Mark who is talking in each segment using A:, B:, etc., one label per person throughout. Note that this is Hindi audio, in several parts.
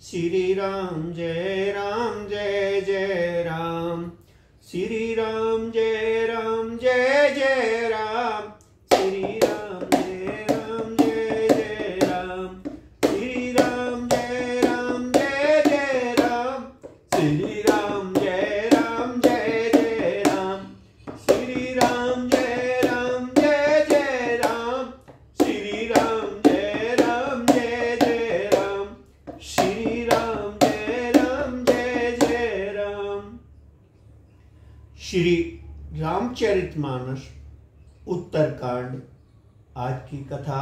A: श्री राम जय जय राम। श्री राम जय जय राम। श्री राम जय जय राम। श्री राम जय जय राम। श्री राम जय जय राम। श्री राम जय जय राम। श्री राम जय जय राम। श्री राम जय जय राम। श्री रामचरितमानस उत्तरकांड। आज की कथा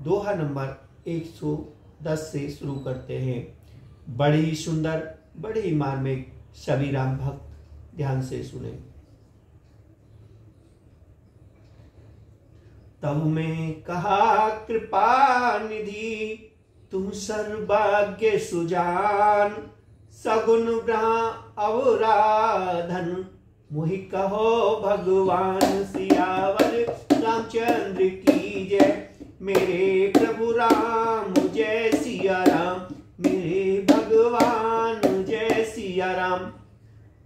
A: दोहा नंबर 110 से शुरू करते हैं। बड़ी सुंदर, बड़ी मार्मिक, सभी राम भक्त ध्यान से सुने। तब मैं कहा कृपा निधि, तुम सर्वभाग्य सुजान। सगुन ब्रह्म अवराधन, मुहि कहो भगवान। सियावर रामचंद्र की जय, मेरे प्रभु राम जय सिया राम। मेरे भगवान जय सिया राम।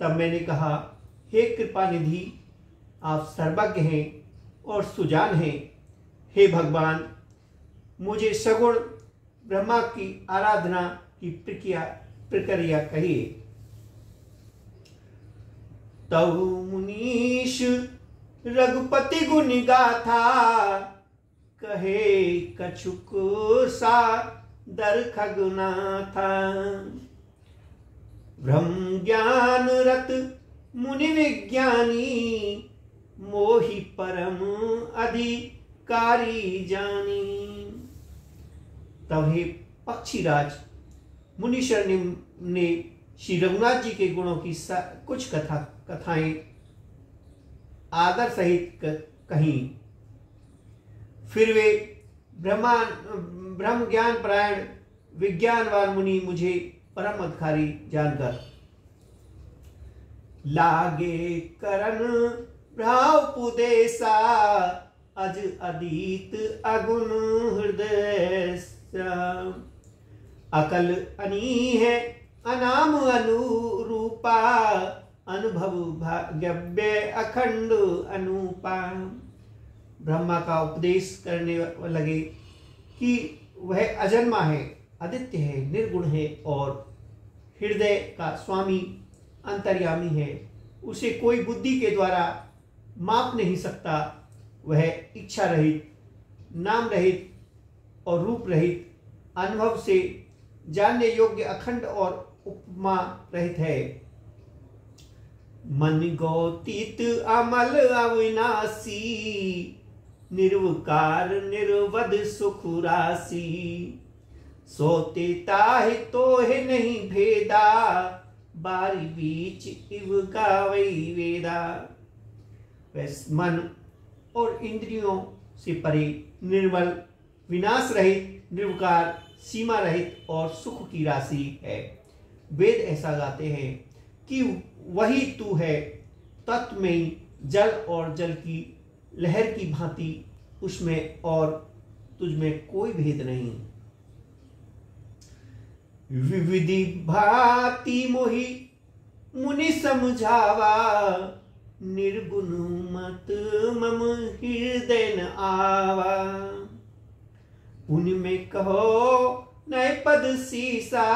A: तब मैंने कहा, हे कृपा निधि, आप सर्वज्ञ हैं और सुजान हैं। हे भगवान, मुझे सगुण ब्रह्मा की आराधना की प्रक्रिया कहिए। तब मुनीश रघुपति गुण गाथा, कहे कछुक सा दर खगनाथा। ब्रह्म ज्ञान रत मुनि विज्ञानी, मोहि परम अधिकारी जानी। तब हे पक्षीराज मुनीश्वर ने श्री रघुनाथ जी के गुणों की कुछ कथाएं आदर सहित कहीं। फिर वे ब्रह्म ज्ञान परायण विज्ञानवान मुनि मुझे परम अधिकारी जानकर लागे करन भावपुदेसा। अज अदीत अगुण हृदय, अकल अनी है अनाम अनुरूपा। अनुभव भाग्यव्य अखंड अनुपा। ब्रह्मा का उपदेश करने लगे कि वह अजन्मा है, आदित्य है, निर्गुण है और हृदय का स्वामी अंतर्यामी है। उसे कोई बुद्धि के द्वारा माप नहीं सकता। वह इच्छा रहित, नाम रहित और रूप रहित, अनुभव से जानने योग्य अखंड और उपमा रहित है। मन गौतीत अमल अविनाशी, निर्विकार निर्वध सुख राशि। सोते ताहि तोहे नहीं भेदा, बारी बीच इव गावई वेदा। मन और इंद्रियों से परे, निर्मल, विनाश रहित, निर्विकार, सीमा रहित और सुख की राशि है। वेद ऐसा गाते हैं कि वही तू है, तत्व में जल और जल की लहर की भांति, उसमें और तुझमें कोई भेद नहीं। विविधि भांति मोहि मुनि समझावा, निर्गुण मत मम हृदय न आवा। उनमें कहो नए पद सीसा,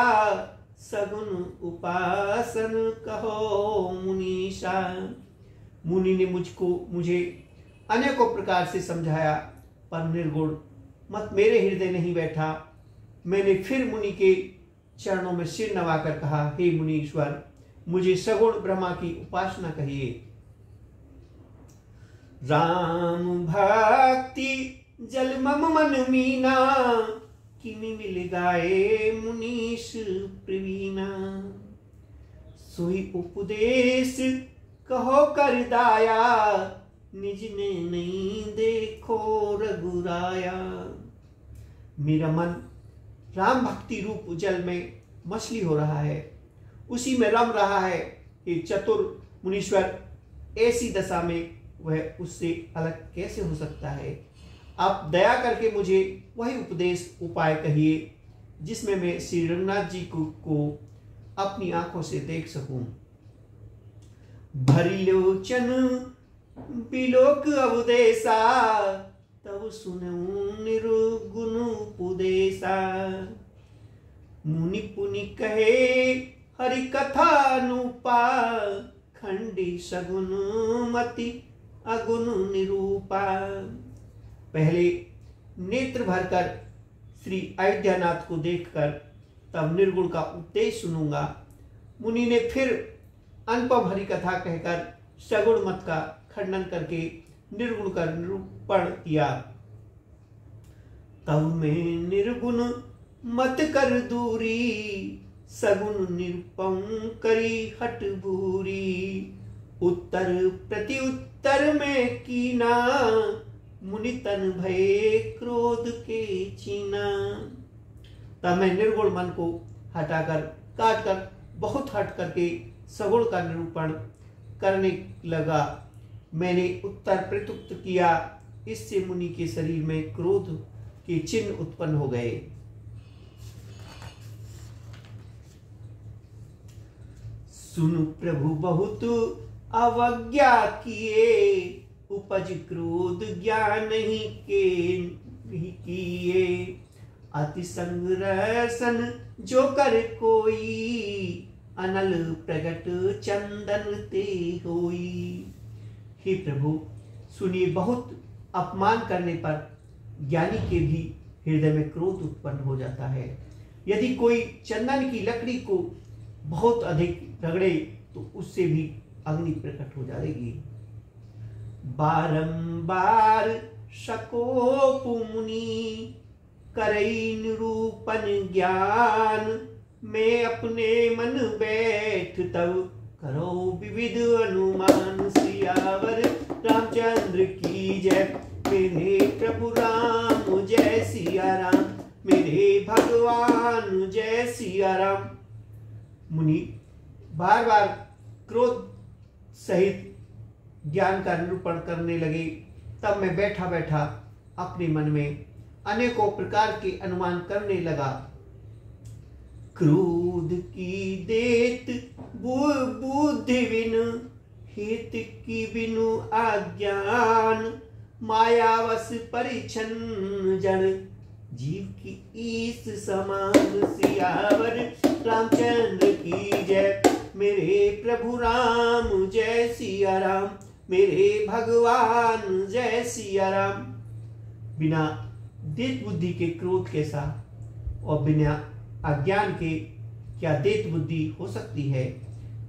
A: सगुन उपासन कहो मुनीषा। मुनि ने मुझे अनेकों प्रकार से समझाया, पर निर्गुण मत मेरे हृदय नहीं बैठा। मैंने फिर मुनि के चरणों में सिर नवाकर कहा, हे मुनीश्वर, मुझे सगुण ब्रह्मा की उपासना कहिए। राम भक्ति जल मम मन मीना, किमि मिल गाए मुनीश प्रवीणा। सोई उपदेश कहो कर दाया, निज ने नहीं देखो रघुराया। मेरा मन राम भक्ति रूप जल में मछली हो रहा है, उसी में रम रहा है। ये चतुर मुनीश्वर, ऐसी दशा में वह उससे अलग कैसे हो सकता है। आप दया करके मुझे वही उपदेश उपाय कहिए जिसमें मैं श्री रंगनाथ जी को अपनी आंखों से देख सकूं। भरी लोचन बिलोक अवदेशा, तब सुनऊं निर्गुण उपदेशा। मुनि पुनि कहे हरि कथा अनुपा, खंडी सगुन मति अगुण निरूपा। पहले नेत्र भरकर श्री अयोध्यानाथ को देखकर तब निर्गुण का उपदेश सुनूंगा। मुनि ने फिर अनुपम हरि कथा कहकर सगुण मत का खंडन करके निर्गुण का निरूपण किया। तब मैं निर्गुण मत कर दूरी, सगुण निरूपम करी हट भूरी। उत्तर प्रति उत्तर में कीना, मुनि तन भये क्रोध के चीना। तब मैं निर्गुण मन को हटाकर काट कर बहुत हट करके सगुण का निरूपण करने लगा। मैंने उत्तर प्रत्युत्तर किया, इससे मुनि के शरीर में क्रोध के चिन्ह उत्पन्न हो गए। सुन प्रभु बहुत अवज्ञा किए, उपज क्रोध ज्ञान ही के किए। अति संग्रसन जो कर कोई, अनल प्रगट चंदन ते होई। हे प्रभु सुनिए, बहुत अपमान करने पर ज्ञानी के भी हृदय में क्रोध उत्पन्न हो जाता है। यदि कोई चंदन की लकड़ी को बहुत अधिक रगड़े तो उससे भी अग्नि प्रकट हो जाएगी। बारंबार शकोप मुनि, करई निरूपण ज्ञान। मैं अपने मन बैठ तब करो विविध अनुमान। सियावर रामचंद्र की जय, मेरे प्रभु राम जय सिया राम, मेरे भगवान जय सिया राम। मुनि बार बार क्रोध सहित ज्ञान का निरूपण करने लगे। तब मैं बैठा बैठा अपने मन में अनेकों प्रकार के अनुमान करने लगा। क्रोध की देत बुद्धि बिनु, हित की बिनु अज्ञान। मायावश परिछन जड़, जीव की ईस समान। सियावर रामचंद्र की जय, मेरे प्रभु राम जय सिया राम, मेरे भगवान जय सिया राम। बिना देत बुद्धि के क्रोध कैसा, और बिना अज्ञान के क्या देत बुद्धि हो सकती है।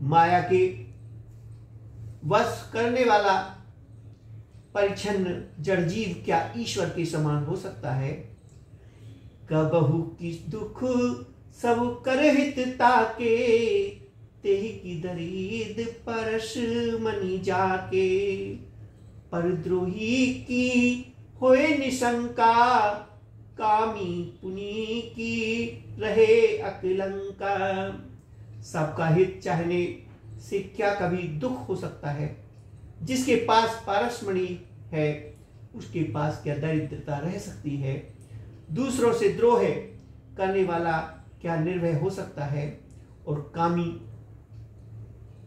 A: माया के वश करने वाला परिच्छन्न जड़ जीव क्या ईश्वर के समान हो सकता है। कबहु किस दुख सब करहित ताके, तेहि की दरीद परश मनि जाके। परद्रोही की होए निशंका, कामी पुनि की रहे अकलंका। सबका हित चाहने से क्या कभी दुख हो सकता है। जिसके पास पारसमणि है उसके पास क्या दरिद्रता रह सकती है। दूसरों से द्रोह करने वाला क्या निर्भय हो सकता है, और कामी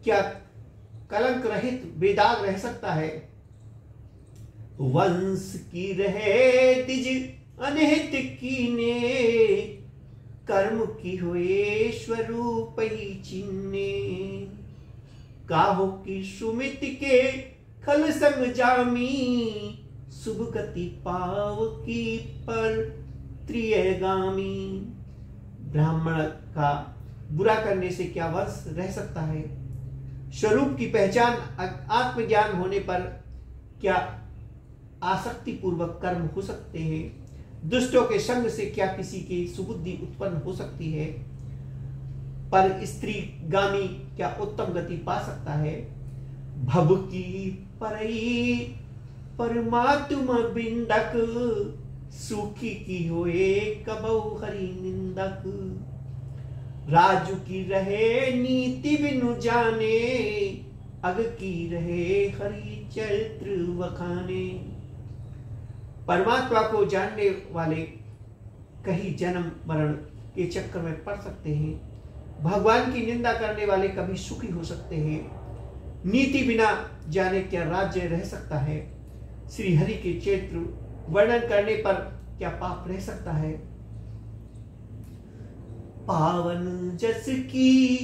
A: क्या कलंक रहित बेदाग रह सकता है। वंश की रहे तिज अनहित कीने, कर्म की हुए स्वरूप ही चिन्ने। काहो की सुमित के खल संग जामी, शुभ गति पाव की पर त्रियगामी। ब्राह्मण का बुरा करने से क्या वंश रह सकता है। स्वरूप की पहचान आत्मज्ञान होने पर क्या आसक्ति पूर्वक कर्म हो सकते हैं। दुष्टों के संग से क्या किसी की सुबुद्धि उत्पन्न हो सकती है। पर स्त्री गामी क्या उत्तम गति पा सकता है। भव की परई परमात्मा बिंदक, सुखी की होए कबहु हरि निंदक। राजू की रहे नीति बिनु जाने, अग की रहे हरि चरित्र वखाने। परमात्मा को जानने वाले कहीं जन्म मरण के चक्कर में पड़ सकते हैं। भगवान की निंदा करने वाले कभी सुखी हो सकते हैं। नीति बिना जाने क्या राज्य रह सकता है। श्री हरि के चरित्र वर्णन करने पर क्या पाप रह सकता है। पावन जस की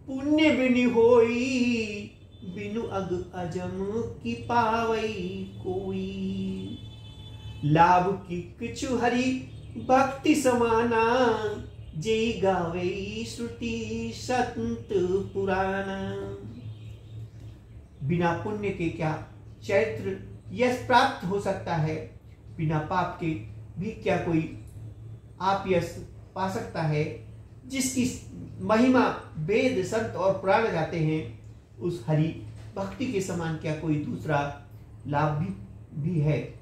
A: पुण्य बिनि होई, बिनु अग अजम की पावई कोई। लाभ की किछु हरि भक्ति समाना, जय गावे श्रुति संत पुराना। बिना पुण्य के क्या चैत्र यश प्राप्त हो सकता है। बिना पाप के भी क्या कोई आप यश पा सकता है। जिसकी महिमा वेद संत और पुराण गाते हैं, उस हरि भक्ति के समान क्या कोई दूसरा लाभ भी है।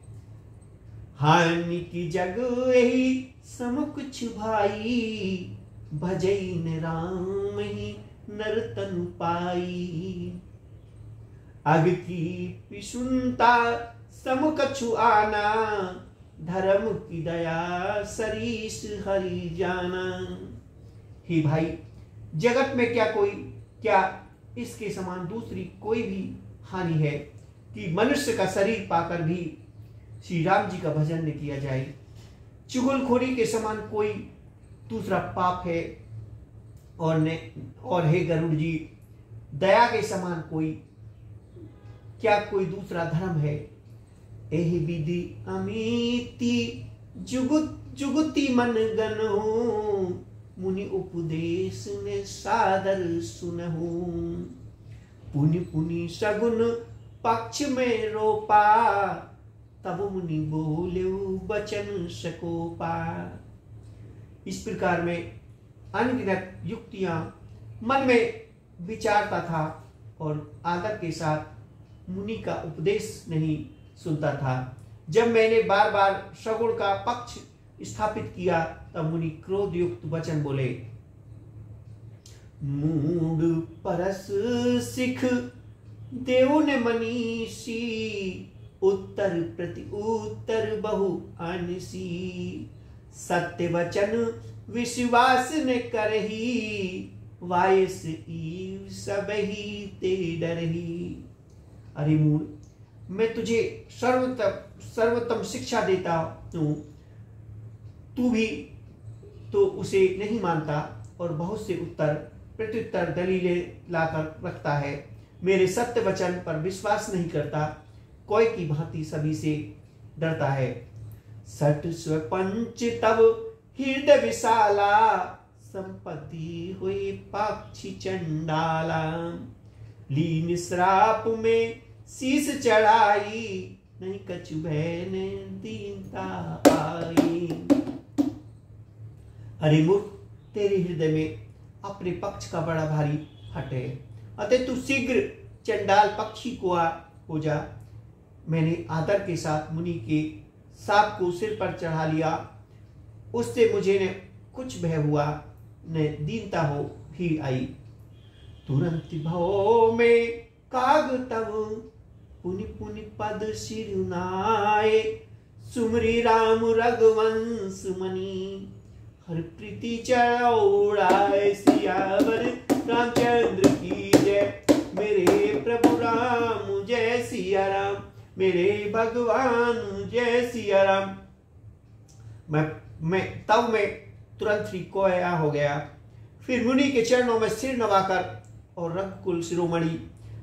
A: हानि की जग ही सम कुछ भाई, भजई न राम ही नर तनु पाई। अग की पिसुनता सम कछु आना, धर्म की दया सरीस हरि जाना। हे भाई, जगत में क्या इसके समान दूसरी कोई भी हानि है कि मनुष्य का शरीर पाकर भी श्री राम जी का भजन न किया जाए। चुगलखोरी के समान कोई दूसरा पाप है और हे गरुड़ जी, दया के समान कोई दूसरा धर्म है। एहि विधि अमिति जुगुति मन गनहु, मुनि उपदेश ने सादर सुनहु। पुनि पुनि सगुन पक्ष में रोपा, तब मुनि बोले बचन सकोपा। इस प्रकार में अनगिनत युक्तियां मन में विचारता था और आदर के साथ मुनि का उपदेश नहीं सुनता था। जब मैंने बार बार सगुण का पक्ष स्थापित किया, तब मुनि क्रोध युक्त वचन बोले। मूड परस सिख देव ने मनीषी, उत्तर प्रति उत्तर बहु अनसी। सत्य वचन विश्वास ने करही, वायस ईव सब ही ते डरही। अरे मूड, मैं तुझे सर्वोत्तम शिक्षा देता हूं, तू भी तो उसे नहीं मानता और बहुत से उत्तर प्रत्युत्तर दलीलें लाकर रखता है। मेरे सत्य वचन पर विश्वास नहीं करता, कोई की भांति सभी से डरता है। सट स्वपंच तब हृदय विशाला, संपत्ति हुई पक्षी चंडाला। लीन श्राप में शीश चढ़ाई, नहीं कछु भय ने दीनता आई। अरे मूर्ख, तेरे हृदय में अपने पक्ष का बड़ा भारी हट है, अतः तू शीघ्र चंडाल पक्षी को हो जा। मैंने आदर के साथ मुनि के सांप को सिर पर चढ़ा लिया, उससे मुझे न कुछ भय हुआ न दीनता हो भी आई। तुरंत भव में काग तब, पुनि पुनि पद सिरुनाए। सुमरी राम रघुवंश मणि, हर प्रीति चौड़ाए। सियावर रामचंद्र की जय, मेरे प्रभु राम जय सिया राम, मेरे भगवान जय सिया राम। मैं तुरंत ही कोया हो गया। फिर मुनि के चरणों में सिर नवाकर और रघुकुल शिरोमणि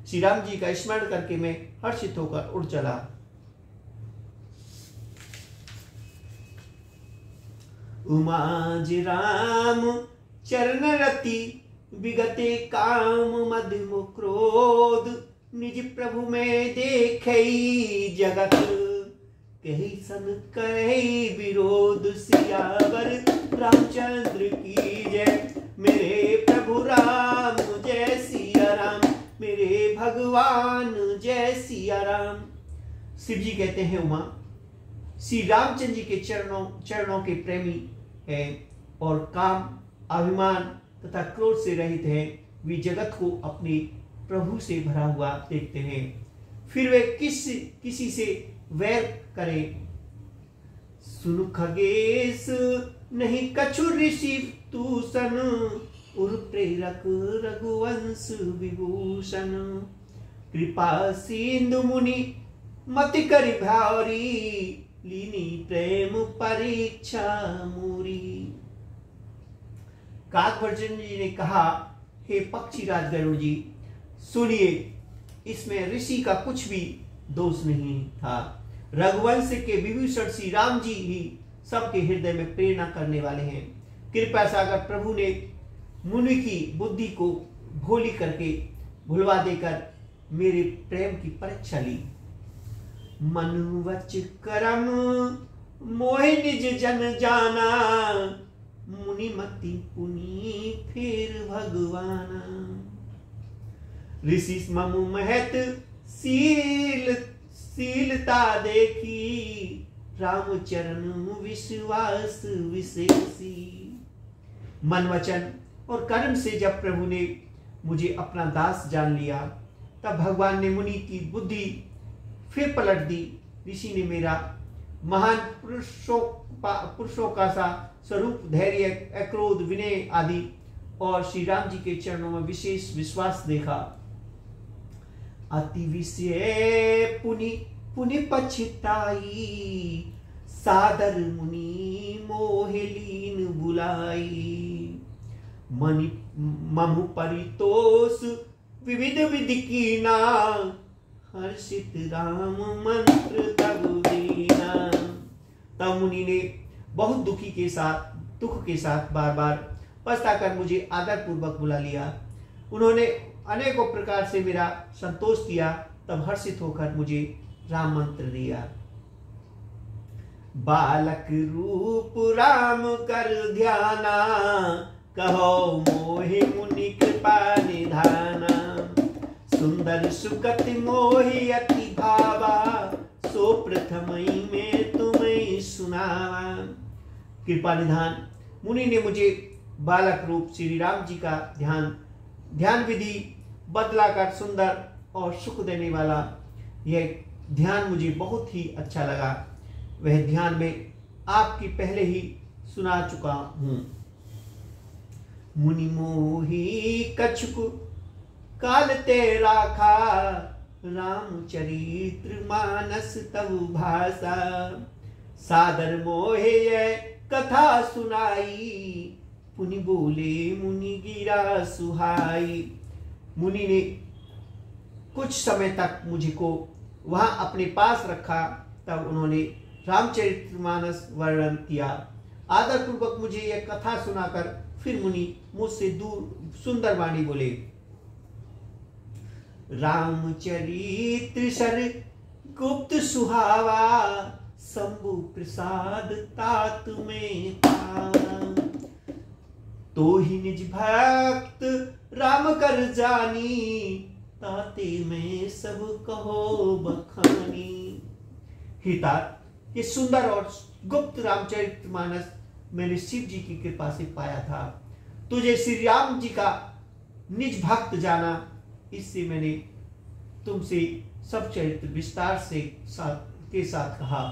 A: श्री राम जी का स्मरण करके मैं हर्षित होकर उड़ चला। उमाज राम चरण रति, विगते काम मधुम क्रोध। निज प्रभु में देखई जगत, कही सन कही विरोध। सियावर रामचंद्र की जय, मेरे प्रभु राम जय सिया राम, मेरे भगवान जय सिया राम। शिव जी कहते हैं उमा श्री रामचंद्र जी के चरणों के प्रेमी है और काम, अभिमान तथा क्रोध से रहित है। वे जगत को अपने प्रभु से भरा हुआ देखते हैं, फिर वे किसी से वैर करें। सुन खगेश नहीं कछु ऋषि तूषण, उर प्रेरक रघुवंश विभूषण। कृपा सिंधु मुनि मति करि भारी, लीनी प्रेम परीक्षा मूरी। काकभंजन जी ने कहा, हे पक्षीराज गरुड़ जी, सुनिए, इसमें ऋषि का कुछ भी दोष नहीं था। रघुवंश के विभूषण श्री राम जी ही सबके हृदय में प्रेरणा करने वाले हैं। कृपा सागर प्रभु ने मुनि की बुद्धि को भोली करके भुलवा देकर मेरे प्रेम की परीक्षा ली। मनु वच करम मोहि निज जन जाना, मुनिमति पुनि फिर भगवाना। ऋषि ममु महत शीलता देखी, राम चरण विश्वास विशेषी। मन वचन और कर्म से जब प्रभु ने मुझे अपना दास जान लिया, तब भगवान ने मुनि की बुद्धि फिर पलट दी। ऋषि ने मेरा महान पुरुषों का सा स्वरूप, धैर्य, अक्रोध, विनय आदि और श्री राम जी के चरणों में विशेष विश्वास देखा। अति विषय पुनि पुनि पछताई, सादर मुनि मोहे लीन बुलाई। मनि ममु परितोष विविध विधि कीना, हर्षित राम मंत्र तब दीना। तब मुनि ने बहुत दुख के साथ बार बार पछताकर मुझे आदर पूर्वक बुला लिया। उन्होंने अनेकों प्रकार से मेरा संतोष किया। तब हर्षित होकर मुझे राम मंत्र दिया। बालक रूप राम कर ध्याना, कहो मोहि मुनि कृपा निधाना। सुंदर सुकति मोहि अति भावा, सो प्रथमई में तुम्हें सुनावा। कृपा निधान मुनि ने मुझे बालक रूप श्री राम जी का ध्यान विधि बतलाकर सुंदर और सुख देने वाला यह ध्यान मुझे बहुत ही अच्छा लगा। वह ध्यान में आपकी पहले ही सुना चुका हूं। मुनि मोहि कछुक काल ते राखा, रामचरित्र मानस तब भाषा। सादर मोहे यह कथा सुनाई, पुनि बोले मुनि गिरा सुहाई। मुनि ने कुछ समय तक मुझको वहां अपने पास रखा। तब उन्होंने रामचरितमानस वर्णन किया। आदर पूर्वक मुझे यह कथा सुनाकर फिर मुनि मुझसे दूर सुंदर वाणी बोले। रामचरित्र सर गुप्त सुहावा, शंभु प्रसाद तात में पावा। तो ही निज भक्त राम कर जानी, ताते में सब कहो बखानी। हितात ये सुंदर और गुप्त रामचरितमानस मैंने शिव जी की कृपा से पाया था। तुझे श्री राम जी का निज भक्त जाना, इससे मैंने तुमसे सब चरित्र विस्तार से के साथ कहा।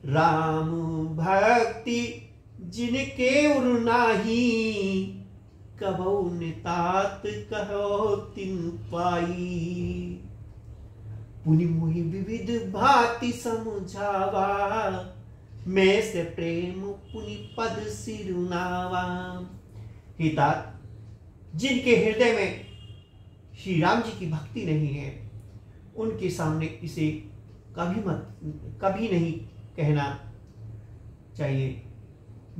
A: राम भक्ति जिनके उर नाही, कबहु नितात कहो तिन पाई। पुनि मोहि विविध भांति समझावा, मैं से प्रेम पुनि पद सिरुनावा। हितात जिनके हृदय में श्री राम जी की भक्ति नहीं है, उनके सामने इसे कभी नहीं कहना चाहिए।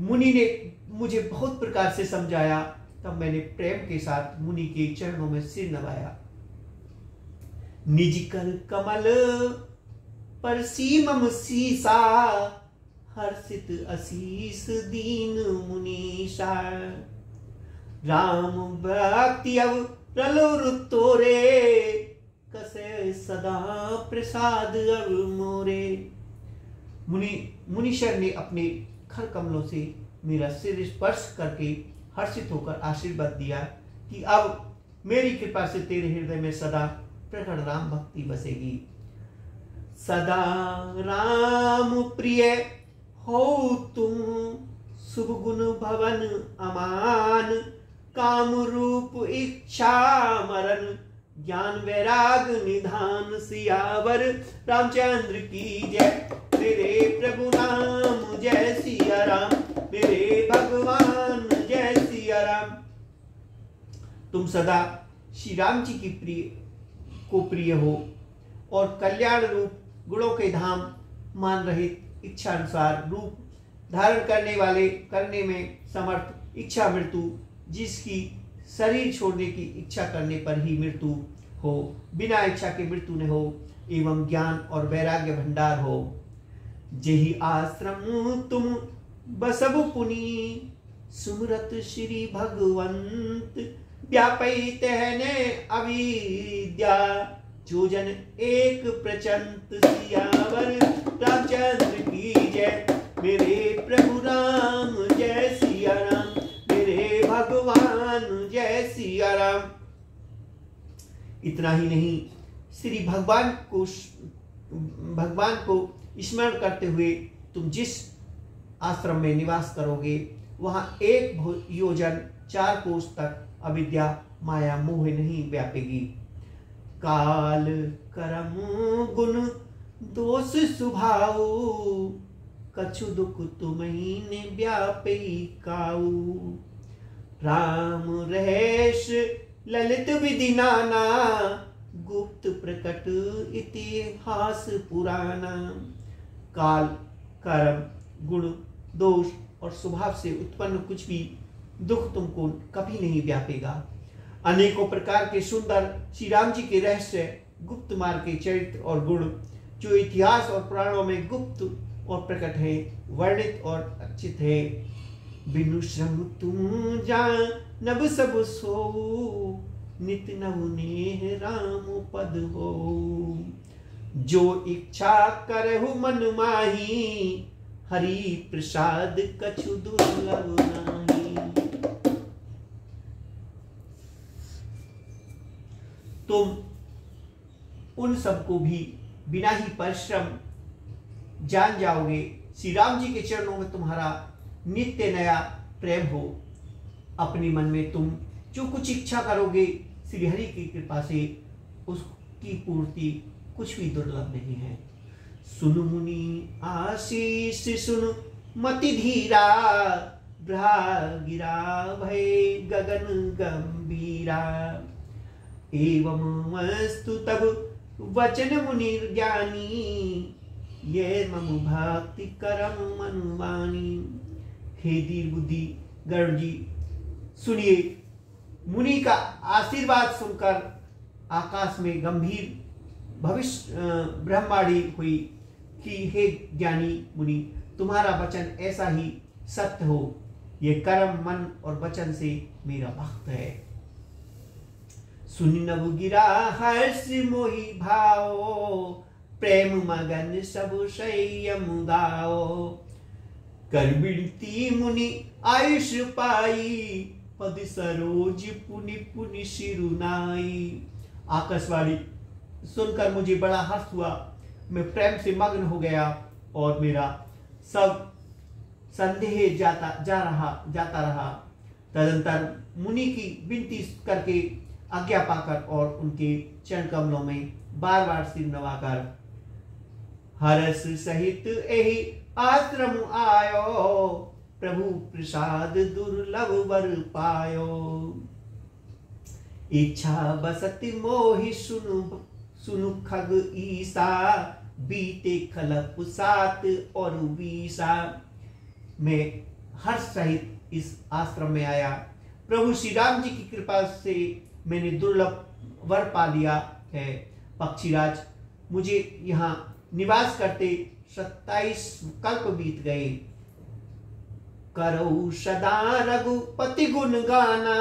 A: मुनि ने मुझे बहुत प्रकार से समझाया। तब मैंने प्रेम के साथ मुनि के चरणों में सिर नवाया। निज कर कमल पर सीमम सीसा, हर्षित असीस दीन मुनीषा। राम भक्ति अब रलुर तोरे, कसे सदा प्रसाद अब मोरे। मुनीश्वर ने अपने खर कमलों से मेरा सिर स्पर्श करके हर्षित होकर आशीर्वाद दिया कि अब मेरी कृपा से तेरे हृदय में सदा प्रकट राम भक्ति बसेगी। सदा राम प्रिय हो तुम, शुभ गुण भवन अमान, काम रूप इच्छा मरण, ज्ञान वैराग निधान, सियावर रामचंद्र की जय। मेरे प्रभु राम जय सिया राम, मेरे भगवान जय सिया राम। तुम सदा श्री राम जी की प्रिय हो और कल्याण रूप गुणों के धाम, मान रहित इच्छा अनुसार रूप धारण करने में समर्थ, इच्छा मृत्यु, जिसकी शरीर छोड़ने की इच्छा करने पर ही मृत्यु हो, बिना इच्छा के मृत्यु न हो, एवं ज्ञान और वैराग्य भंडार हो। जेहि आश्रम तुम बसबु पुनि, सुमरत श्री भगवंत, व्यापई तहने अविद्या, जो जन एक प्रचंत, सियावर रामचंद्र की जय। मेरे प्रभु राम जय सिया राम, मेरे भगवान जय सिया राम। इतना ही नहीं, श्री भगवान को स्मरण करते हुए तुम जिस आश्रम में निवास करोगे, वहां 1 योजन 4 कोस तक अविद्या माया मोह नहीं व्यापेगी। काल करम गुण दोष सुभाऊ, कछु दुख तुम्हीने व्यापी काऊ। राम रहेश ललित विधि नाना, गुप्त प्रकट इतिहास पुराना। काल, कर्म, गुण, दोष और स्वभाव से उत्पन्न कुछ भी दुख तुमको कभी नहीं व्यापेगा। अनेकों प्रकार के सुंदर श्री राम जी के रहस्य, गुप्त मार्ग के चरित्र और गुण, जो इतिहास और पुराणों में गुप्त और प्रकट है, वर्णित और अर्चित है। बिनु श्रम तुम जानब सब सोऊ, नित नवनेह राम पद हो। जो इच्छा करहु मन माही, हरि प्रसाद कछु दुर्लभ नाही। तुम उन सबको भी बिना ही परिश्रम जान जाओगे। श्री राम जी के चरणों में तुम्हारा नित्य नया प्रेम हो। अपने मन में तुम जो कुछ इच्छा करोगे, श्री हरि की कृपा से उसकी पूर्ति कुछ भी दुर्लभ नहीं है। सुनु मुनि आशीष सुनु मति धीरा, भ्रागिरा भय गगन गंभीरा। एवं वस्तु तब वचन मुनि ज्ञानी, ये मम भक्ति करम मनवानी। हे धीर बुद्धि गरुड़ जी, सुनिए। मुनि का आशीर्वाद सुनकर आकाश में गंभीर भविष्य ब्रह्मवाणी हुई कि हे ज्ञानी मुनि, तुम्हारा वचन ऐसा ही सत्य हो। ये कर्म, मन और वचन से मेरा भक्त है। सुनि नभ गिरा हर्ष मोहि भाओ, प्रेम मगन सब संयम गाओ। कर बिनती मुनि आयुष पाई, पद सरोज पुनि पुनि सिरुनाई। आकाशवाणी सुनकर मुझे बड़ा हर्ष हुआ। मैं प्रेम से मग्न हो गया और मेरा सब संदेह जाता रहा। तदंतर मुनि की विनती करके आज्ञा पाकर और उनके चरण कमलों में बार बार सिर नवाकर, हर्ष सहित एहि आश्रम आयो, प्रभु प्रसाद दुर्लभ वर पायो। इच्छा बसति मोहि सुनु खग ईसा, बीते खलप 7 और 20। मैं हर्ष सहित इस आश्रम में आया। प्रभु श्री राम जी की कृपा से मैंने दुर्लभ वर पा लिया है। पक्षीराज, मुझे यहाँ निवास करते 27 कल्प बीत गए। करो सदा रघुपति गुण गाना,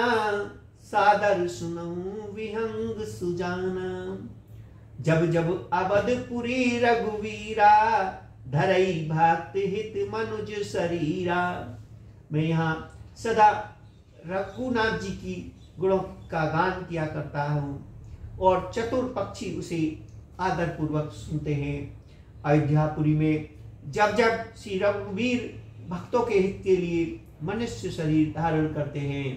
A: सादर सुनऊं विहंग सुजाना। जब जब अवधपुरी रघुवीरा, धरई भक्त हित मनुज शरीरा। मैं यहाँ सदा रघुनाथ जी की गुणों का गान किया करता हूँ और चतुर पक्षी उसे आदर पूर्वक सुनते हैं। अयोध्यापुरी में जब जब श्री रघुवीर भक्तों के हित के लिए मनुष्य शरीर धारण करते हैं,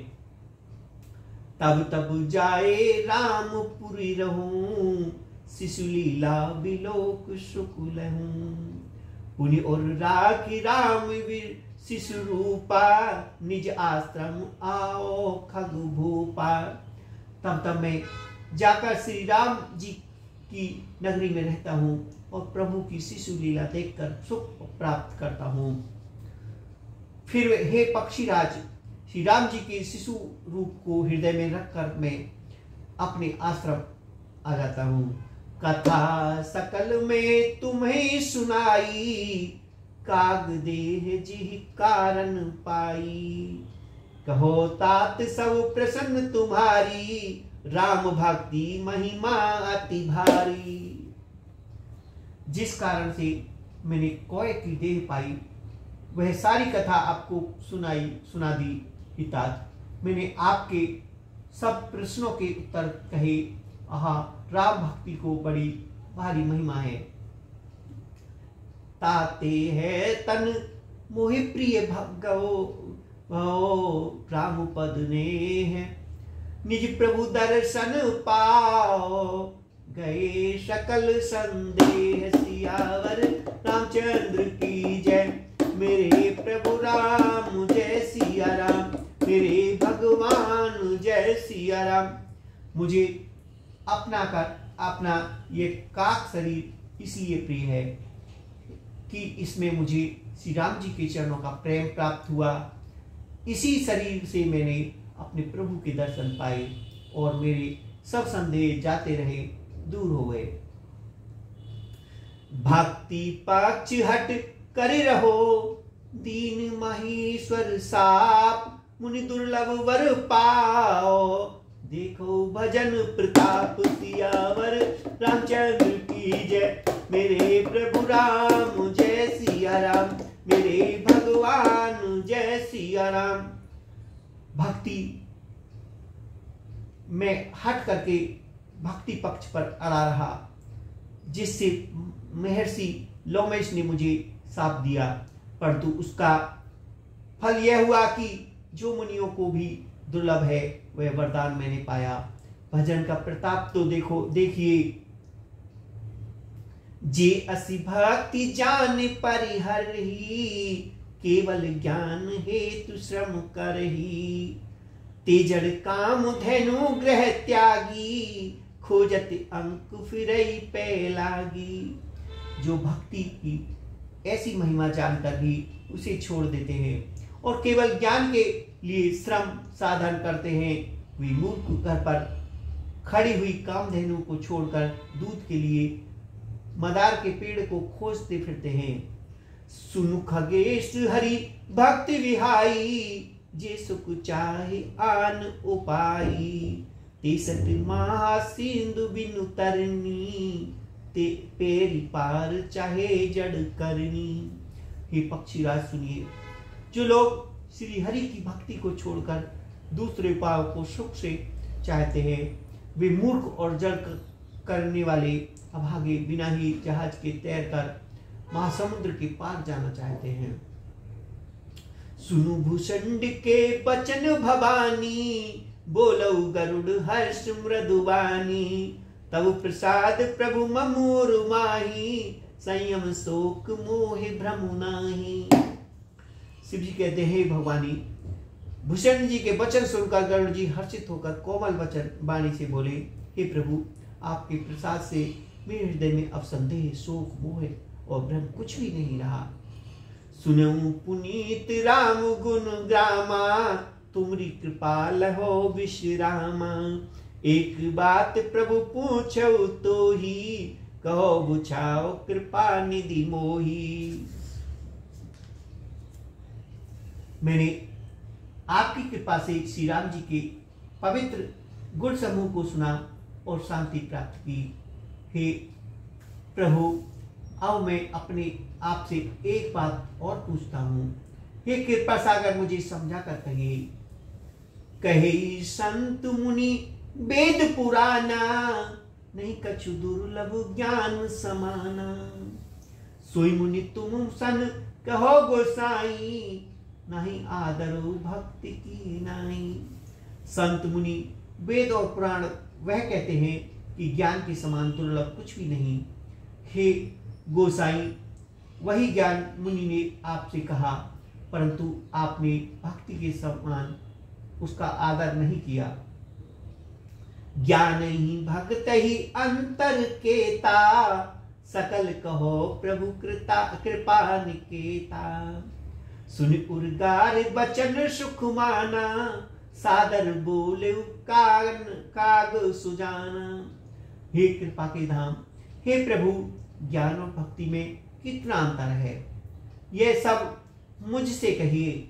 A: तब तब जाए रामपुरी रहूं, शिशु लीला बिलोक शुकुल हूं। पुनि और राखी राम वीर शिशु रूपा, निज आश्रम आओ खग भूपा। तब मैं जाकर श्री राम जी की नगरी में रहता हूँ और प्रभु की शिशु लीला देखकर सुख प्राप्त करता हूँ। फिर हे पक्षीराज, श्री राम जी के शिशु रूप को हृदय में रखकर मैं अपने आश्रम आ जाता हूँ। कथा सकल में तुम्हें सुनाई, काग देह जी कारण पाई। कहो तात सब प्रसन्न तुम्हारी, राम भक्ति महिमा अति भारी। जिस कारण से मैंने कोय की देह पाई, वह सारी कथा आपको सुना दी पिताजी। मैंने आपके सब प्रश्नों के उत्तर कहे। राम भक्ति को बड़ी भारी महिमा है। ताते है तन मोहि प्रिय भगवो, राम पद ने है निज प्रभु दर्शन पाओ। गए सकल संदेह सियावर, रामचंद्र की जय। मेरे प्रभु राम जय सिया राम, मेरे भगवान जय सिया राम। मुझे अपना ये काक शरीर इसलिए प्रिय है कि इसमें मुझे श्री राम जी के चरणों का प्रेम प्राप्त हुआ। इसी शरीर से मैंने अपने प्रभु के दर्शन पाए और मेरे सब संदेह जाते रहे, दूर हो गए। भक्ति पक्ष हट करे रहो, दीन महेश्वर साप। मुनि दुर्लभ वर पाओ, देखो भजन प्रताप सियावर। रामचंद्र की जय, मेरे प्रभु राम जय सिया राम, मेरे भगवान जय सिया राम। भक्ति में हट करके भक्ति पक्ष पर अड़ा रहा, जिससे महर्षि लोमेश ने मुझे साप दिया, परंतु उसका फल यह हुआ कि जो मुनियों को भी दुर्लभ है वह वरदान मैंने पाया। भजन का प्रताप तो देखिए। जे असि भक्ति जान परिहरहि, केवल ज्ञान हेतु श्रम करहि। तेजड़ काम धनु ग्रह त्यागी, खोजत अंक फिरई पे लागी। जो भक्ति की ऐसी महिमा जानकर भी उसे छोड़ देते हैं और केवल ज्ञान के लिए श्रम साधन करते हैं, वे मूर्ख घर पर खड़ी हुई कामधेनु को छोड़कर दूध के लिए मदार के पेड़ को खोजते फिरते हैं। सुनु खगेश हरि भक्ति विहाई, जे सुख चाहे आन उपाई। तेसठ महा सिंधु बिनु तरनी, ते पेरी पार चाहे जड़ करनी। हे पक्षीराज सुनिए, जो लोग श्री हरि की भक्ति को छोड़कर दूसरे उपायों को सुख से चाहते हैं, वे मूर्ख और जड़ करने वाले अभागे बिना ही जहाज के तैरकर महासमुद्र के पार जाना चाहते हैं। सुनु भूषण के बचन भवानी, बोलो गरुड़ हर्ष मृदुबानी। तब प्रसाद प्रभु ममोर माही, संयम शोक मोहि भ्रमु नाही। शिव जी कहते हैं, भगवानी भूषण जी के वचन सुनकर गरुड़ जी हर्षित होकर कोमल वचन वाणी से बोले, हे प्रभु, आपके प्रसाद से मेरे हृदय में अब संदेह शोक मोह और भ्रम कुछ भी नहीं रहा। सुनऊ पुनीत राम गुण ग्रामा, तुमरी कृपा लहो विश्रामा। एक बात प्रभु पूछो तो ही, कहो बुझाओ कृपा निधि मोही। मैंने आपकी कृपा से श्री राम जी के पवित्र गुण समूह को सुना और शांति प्राप्त की। हे प्रभु, अब मैं अपने आप से एक बात और पूछता हूँ। हे कृपा सागर, मुझे समझा कर कहिए। कहे संत मुनि वेद पुराना, नहीं कछु दुर्लभ ज्ञान समाना। सोई मुनि तुम सन कहो गोसाई, नहीं आदरो भक्ति की नाई। संत मुनि वेद और पुराण वह कहते हैं कि ज्ञान के समान दुर्लभ कुछ भी नहीं। हे गोसाई, वही ज्ञान मुनि ने आपसे कहा, परंतु आपने भक्ति के समान उसका आदर नहीं किया। ज्ञान ही भक्त ही अंतर केता, सकल कहो प्रभु कृपा निकेता। सुन उर्गार बचन सुख माना, सादर बोले काग सुजाना। हे कृपा के धाम, हे प्रभु, ज्ञान और भक्ति में कितना अंतर है, यह सब मुझसे कहिए।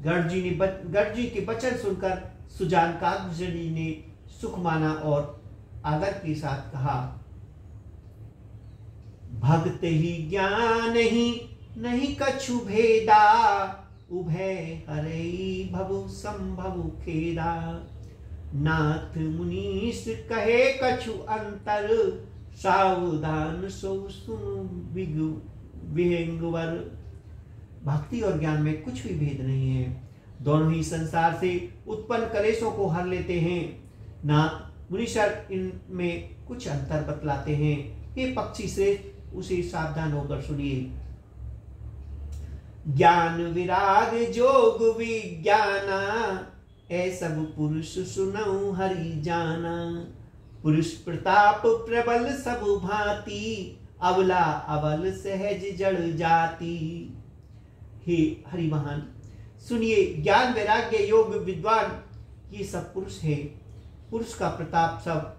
A: गढ़ जी के वचन सुनकर सुजान कागभूषणी ने सुख माना और आदर के साथ कहा, भक्त ही ज्ञान ही नहीं कछु भेदा, उभय हरई भवु संभवु खेदा। नाथ मुनीस कहे कछु अंतर, सावधान सो सुनु विहंगवर। भक्ति और ज्ञान में कुछ भी भेद नहीं है, दोनों ही संसार से उत्पन्न कलेशों को हर लेते हैं। नाथ मुनीश्वर इनमें कुछ अंतर बतलाते हैं। हे पक्षी से उसे सावधान होकर सुनिए। ज्ञान विराग जोग विज्ञाना, ऐ सब पुरुष सुनऊ हरि जाना। पुरुष प्रताप प्रबल सब भांति, अबला अबल सहज जड़ जाति। हे हरि महान, सुनिए, ज्ञान वैराग्य योग विद्वान ये सब पुरुष है। पुरुष का प्रताप सब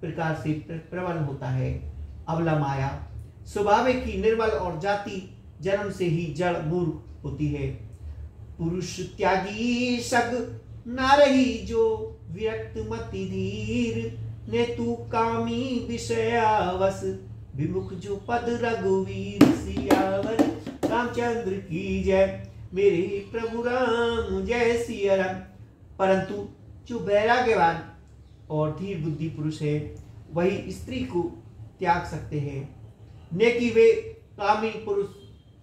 A: प्रकार से प्रबल होता है। अबला माया स्वाभाविक ही निर्बल और जाति जन्म से ही जड़ मूर्ख होती है। पुरुष त्यागी सग ना रही जो, विरक्त मति धीर ने तू कामी विषयावस। विमुख जो पद रघुवीर सियावर, रामचंद्र की जय। मेरे प्रभु राम जय सिया राम। परंतु जो वैराग्यवान और धीर बुद्धि पुरुष है, वही स्त्री को त्याग सकते हैं। नेकी वे कामी पुरुष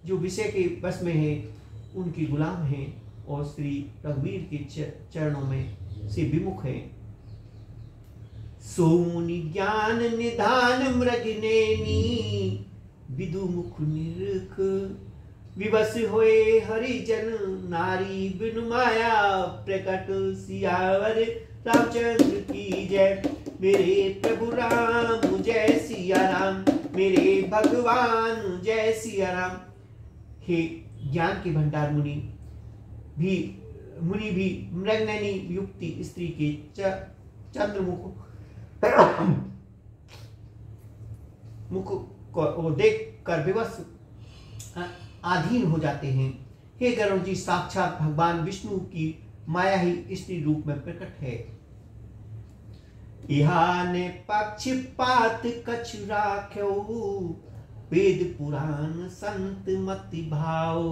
A: जो विषय के बस में है, उनकी गुलाम हैं और श्री रघुवीर के चरणों में से विमुख है। सोमुनि ज्ञान निधान मृगनेनी, विदु मुख निरख विवश होए हरिजन नारी। बिनु माया प्रकट सियावर, रामचंद्र की जय। मेरे प्रभु राम जय सिया राम, मेरे भगवान जय सिया राम। हे ज्ञान के भंडार मुनि भी मृगनयनी युक्ति स्त्री के चंद्रमुख मुख को देख कर विवश आधीन हो जाते हैं। हे गरुड़ जी, साक्षात भगवान विष्णु की माया ही स्त्री रूप में प्रकट है। इहाने पक्षपात कछु राख्यो, वेद पुराण संत मति भाव।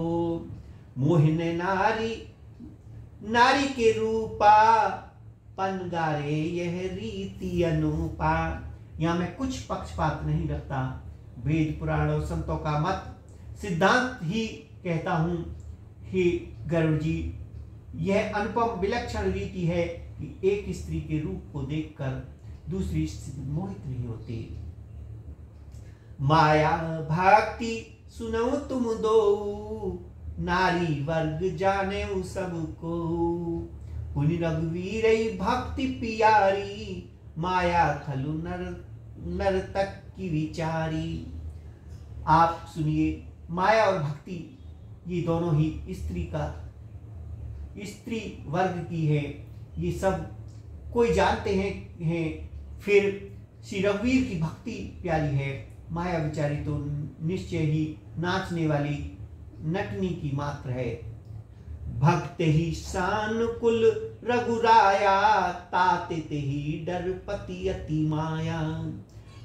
A: मोहिन नारी के रूपा, पनगारे यह रीति अनुपा। यहाँ मैं कुछ पक्षपात नहीं रखता, वेद पुराण और संतों का मत सिद्धांत ही कहता हूँ। हे गरुड़ जी, यह अनुपम विलक्षण रीति है कि एक स्त्री के रूप को देखकर दूसरी स्त्री मोहित नहीं होती। माया भक्ति सुनो तुम दो, नारी वर्ग जाने सबको। पुनि रघुवीर भक्ति पियारी, माया खलु नर तक की विचारी। आप सुनिए, माया और भक्ति ये दोनों ही स्त्री वर्ग की है। ये सब कोई जानते हैं। फिर श्री रघुवीर की भक्ति प्यारी है, माया विचारी तो निश्चय ही नाचने वाली नटनी की मात्र है। भक्त ही सानुकुल रघुराया, ताते ही डरपति अति माया।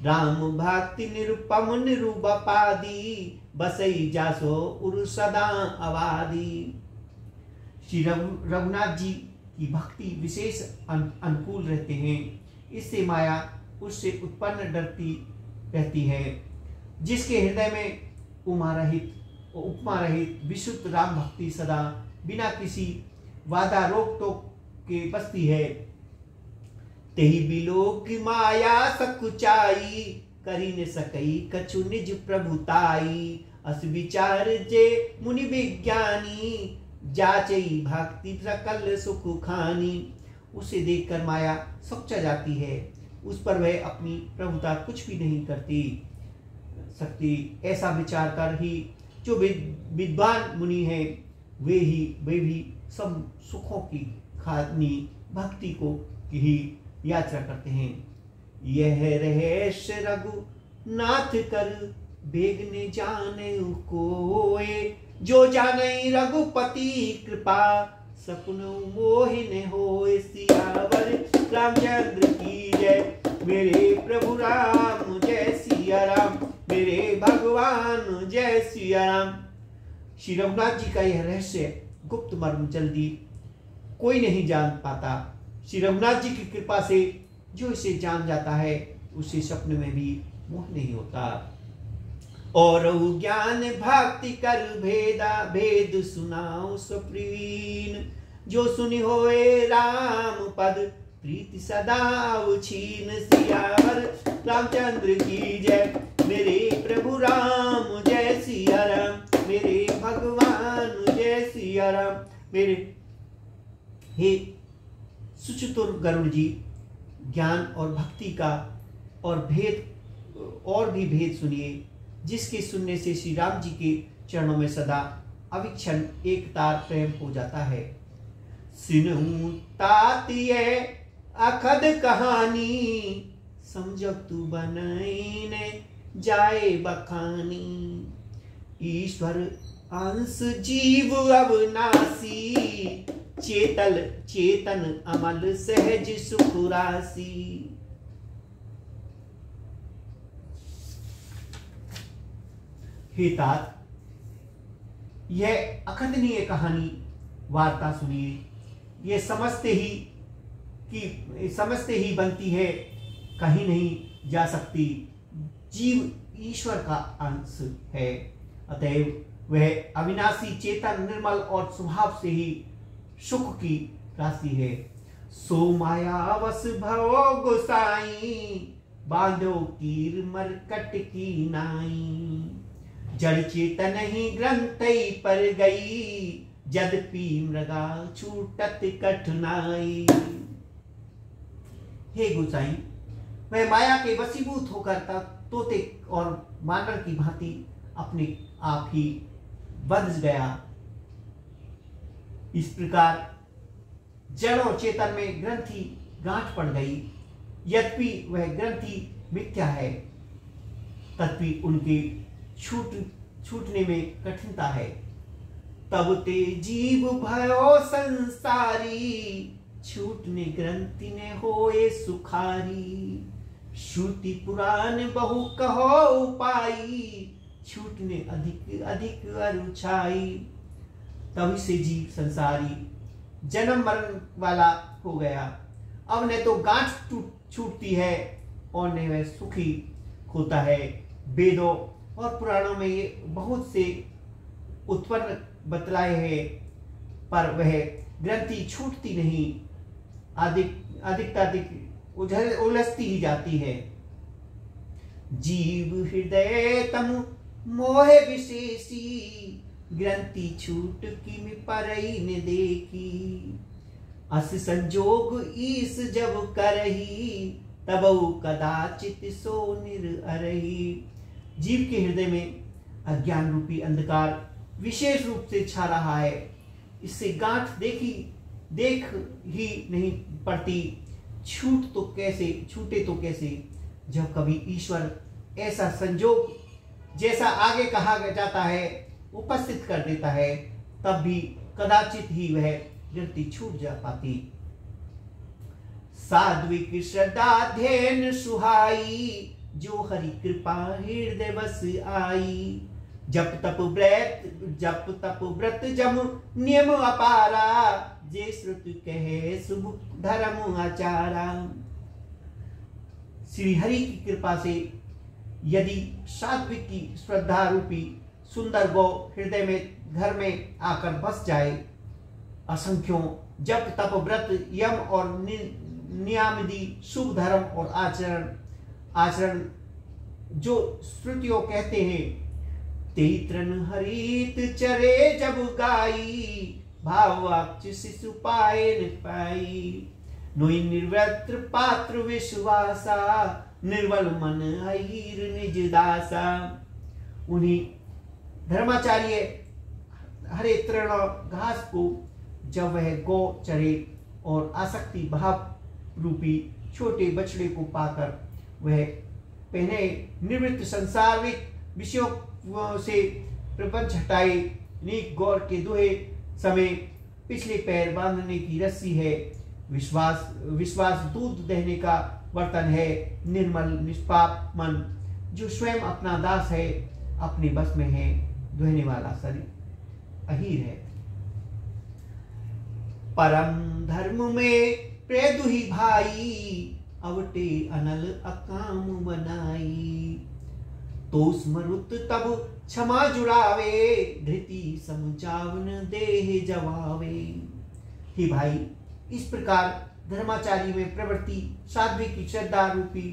A: राम भक्ति निरुपम निरुबपादी, बसई जासो उर सदा आबादी। श्री रघुनाथ जी की भक्ति विशेष अनुकूल रहते हैं। इससे माया उससे उत्पन्न डरती रहती है। जिसके हृदय में उपमा रहित विशुद्ध राम भक्ति सदा बिना किसी वादा रोक टोक के बसती है। तेही बिलोक माया सकुचाई, करी न सकई कछु निज प्रभुताई। अस विचार जे मुनि विज्ञानी, जाचई भक्ति सकल सुख खानी। उसे देखकर माया सकुचा जाती है, उस पर वह अपनी प्रभुता कुछ भी नहीं करती सकती। ऐसा विचार कर ही जो विद्वान मुनि है वे भी सब सुखों की खानी भक्ति को ही यात्रा करते हैं। यह रहस्य रघुनाथ कर बेगने जाने कोय, जो जाने रघुपति कृपा सपन मोहिन होय। सियावर रामचंद्र की जय, मेरे प्रभु राम जय सिया राम, मेरे भगवान जय सिया राम। श्री रघुनाथ जी का यह रहस्य गुप्त मर्म जल्दी कोई नहीं जान पाता। श्री रघुनाथ जी की कृपा से जो इसे जान जाता है उसे सपने में भी मोह नहीं होता। और ज्ञान भक्ति कर भेद सुनाओ सुप्रीन, जो सुनि होए राम पद प्रीति सदा उछीन। सियावर रामचंद्र की जय, मेरे प्रभु राम जय सिया राम, मेरे भगवान जय सिया राम। मेरे हे सुचतुर गरुड़ जी, ज्ञान और भक्ति का और भी भेद सुनिए, जिसके सुनने से श्री राम जी के चरणों में सदा अविक्षण एक तार प्रेम हो जाता है। सिनहु तातिए अखद कहानी, समझब तू बनैने जाए बखानी। ईश्वर अंश जीव अविनाशी, चेतन अमल सहज सुख राशि। हे तात, यह अखंडनीय कहानी वार्ता सुनिए। यह समझते ही बनती है, कहीं नहीं जा सकती। जीव ईश्वर का अंश है, अतएव वह अविनाशी, चेतन, निर्मल और स्वभाव से ही सुख की राशि है। सो मायावश भवो गोसाई, बांधो कीर मरकट की नाई। जड़ चेतन ही ग्रंथई पर गई, यद्यपि मृगा छूटत कठिनाई। हे गोसाई, वह माया के वशीभूत होकर तोते और मानव की भांति अपने आप ही बंध गया। इस प्रकार जड़ और चेतन में ग्रंथि गांठ पड़ गई। यद्यपि वह ग्रंथि मिथ्या है, तथापि उनके छूटने में कठिनता है। तब ते जीव भयो संसारी, छूटने ग्रंथि ने होए सुखारी। श्रुति पुराण बहु कहो उपाई, छूटने अधिक अरुछाई। तभी से जीव संसारी जन्म मरण वाला हो गया। अब न तो गांठ छूटती है और न वह सुखी होता है। वेदों और पुराणों में ये बहुत से उत्पन्न बतलाए हैं, पर वह ग्रंथि छूटती नहीं, अधिक उलझती ही जाती है। जीव हृदय तम मोह विशेषी, ग्रंथि छूट की में परई ने देखी। अस संजोग ईस जब करही, तबउ कदाचित सो निरअरही। जीव के हृदय में अज्ञान रूपी अंधकार विशेष रूप से छा रहा है। इससे गांठ देख ही नहीं पड़ती। छूटे तो कैसे, जब कभी ईश्वर ऐसा संजोग जैसा आगे कहा जाता है उपस्थित कर देता है, तब भी कदाचित ही वह ग्रंथि छूट जा पाती। सात्विक श्रद्धा ध्यान सुहाई, जो हरि कृपा हृदय बस आई। जप तप व्रत जम नियम अपारा, जे श्रुति कहे शुभ धर्म आचारा। श्री हरि की कृपा से यदि सात्विक की श्रद्धा रूपी सुंदर गौ हृदय में घर में आकर बस जाए। असंख्यों जप तप व्रत यम और नियामदी शुभ धर्म और आचरण जो श्रुतियों कहते हैं, तेई तृण हरित चरे जब गाई, भाव वाक्य शिशु पाए न पाई। नोई निर्वृत्र पात्र विश्वासा, निर्बल मन अहीर निज दासा। उन्हीं धर्माचार्य हरे तृण घास को जब वह गौ चरे और आसक्ति भाव रूपी छोटे बछड़े को पाकर वह पहने निवृत्त संसारिक विषयों से प्रपंच हटाए, नीक गौर के दोहे समय पिछले पैर बांधने की रस्सी है, विश्वास दूध दहने का बर्तन है, निर्मल निष्पाप मन जो स्वयं अपना दास है, अपने बस में है, दुहने वाला शरीर अहीर है। परम धर्म में प्रिय दुही भाई, अवटे अनल अकाम बनाई। तो स्मरुत तब क्षमा जुड़ावे, धृति समझावन देह जवावे। ही भाई, इस प्रकार धर्माचार्य में प्रवृत्ति साध्वी की श्रद्धा रूपी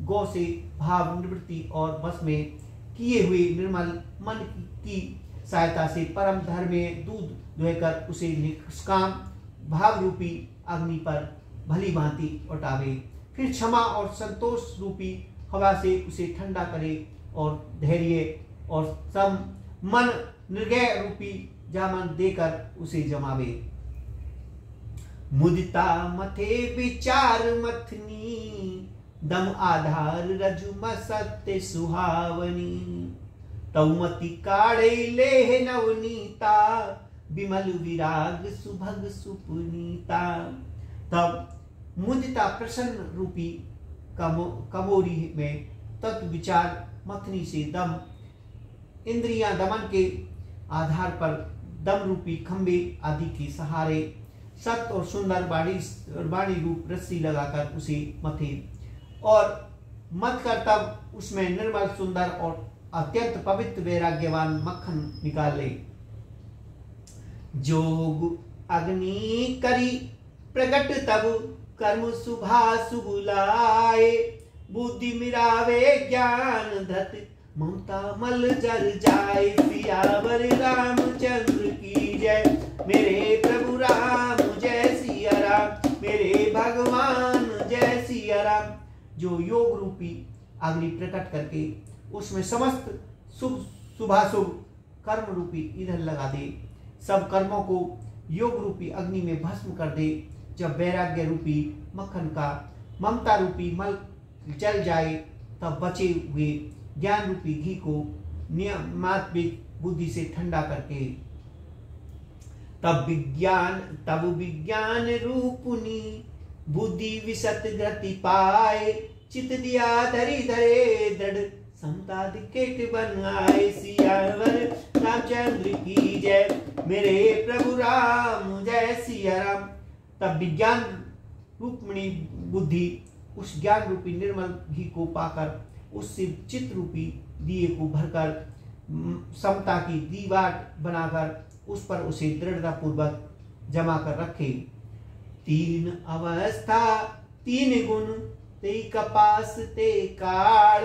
A: गौ से भाव निवृत्ति और बस में किए हुए निर्मल मन की सहायता से परम धर्म में दूध दुहकर उसे निष्काम भाव रूपी अग्नि पर भली भांति उठावे, फिर क्षमा और संतोष रूपी हवा से उसे ठंडा करे और धैर्य और सम मन निर्गय रूपी जामन देकर उसे जमावे। मुदिता मथे विचार मथनी, दम आधार रजुम सत्य सुहावनी। तौमति काढ़े लेह नवनीता, विमल विराग सुभग सुपुनीता। तब मुदिता प्रसन्न रूपी कमोरी में तत्व विचार मथनी से दम इंद्रियां दमन के आधार पर दम रूपी खंबे आदि के सहारे सत्य और सुंदर वाणी रूप रस्सी लगाकर उसे मथे और मत कर तब उसमें निर्मल सुंदर और अत्यंत पवित्र वैराग्यवान मक्खन निकाल ले। जोग अग्नि करी प्रकट तब कर्म सुभासु बुलाए। बुद्धि मिरावे ज्ञान धत ममता मल जर जाए। सियावर रामचंद्र की जय, मेरे प्रभु राम जय सिया राम, मेरे भगवान जय सिया राम। जो योग रूपी अग्नि प्रकट करके उसमें समस्त शुभ शुभाशुभ कर्म रूपी ईंधन लगा दे, सब कर्मों को योग रूपी अग्नि में भस्म कर दे। जब वैराग्य रूपी मक्खन का ममता रूपी मल जल जाए, तब बचे हुए ज्ञान रूपी घी को नियमात्मिक बुद्धि से ठंडा करके तब विज्ञान रूपनी बुद्धि विशत गति पाए। चित दिया धरी धरे दृढ़ समता दिकेट बन आए। सियावर रामचंद्र की जय, मेरे प्रभु राम जय सिया राम। तब विज्ञान रूपणी बुद्धि उस ज्ञान रूपी निर्मल घी को पाकर उससे चित्त रूपी दिए को भरकर समता की दीवार बनाकर उस पर उसे दृढ़ता पूर्वक जमा कर रखे। तीन अवस्था तीन गुण ते कपास ते काड़,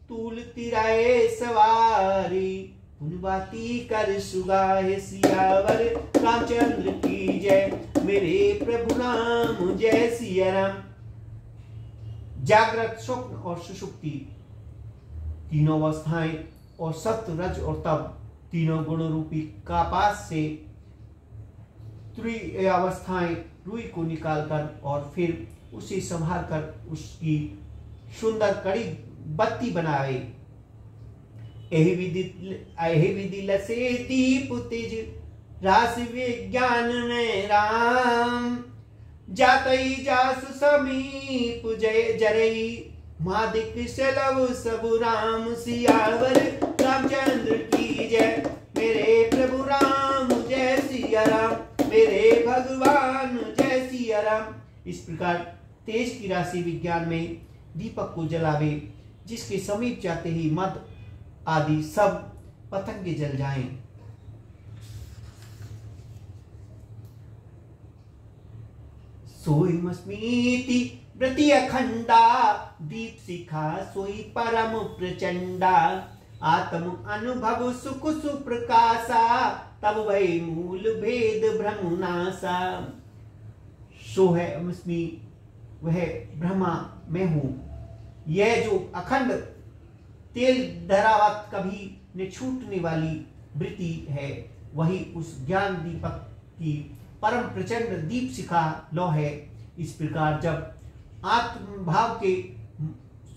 A: तूल तिराए सवारी पुनवाती कर सुगाए। सियावर रामचंद्र की जय, मेरे प्रभु राम जय सिया राम। जागृत स्वप्न और सुषुप्ति तीनों अवस्थाएं और सत्य रज और तप तीनों गुण रूपी कपास से त्रि अवस्थाएं रुई को निकालकर और फिर उसे संभाल कर उसकी सुंदर कड़ी बत्ती बनाए। यही विधि लसे दीप तेज रास विज्ञान में राम। जातई जास समीप जय जरई मादिक सलव सब राम। सियावर रामचंद्र की जय, मेरे प्रभु राम जय सिया राम, मेरे भगवान जय सिया राम। इस प्रकार तेज की राशि विज्ञान में दीपक को जलावे, जिसके समीप जाते ही मद आदि सब पतंगे जल जाएं। सोईमस्मीति व्रति अखंडा दीप शिखा सोई परम प्रचंडा आत्म अनुभव सुख सुप्रकाशा तब वही मूल भेद भ्रमनासा। सो है अस्मि, वह ब्रह्मा मैं हूं। यह जो अखंड तेल धरावत कभी न छूटने वाली वृत्ति है, वही उस ज्ञान दीपक की परम प्रचंड दीप शिखा लो है। इस प्रकार जब आत्मभाव के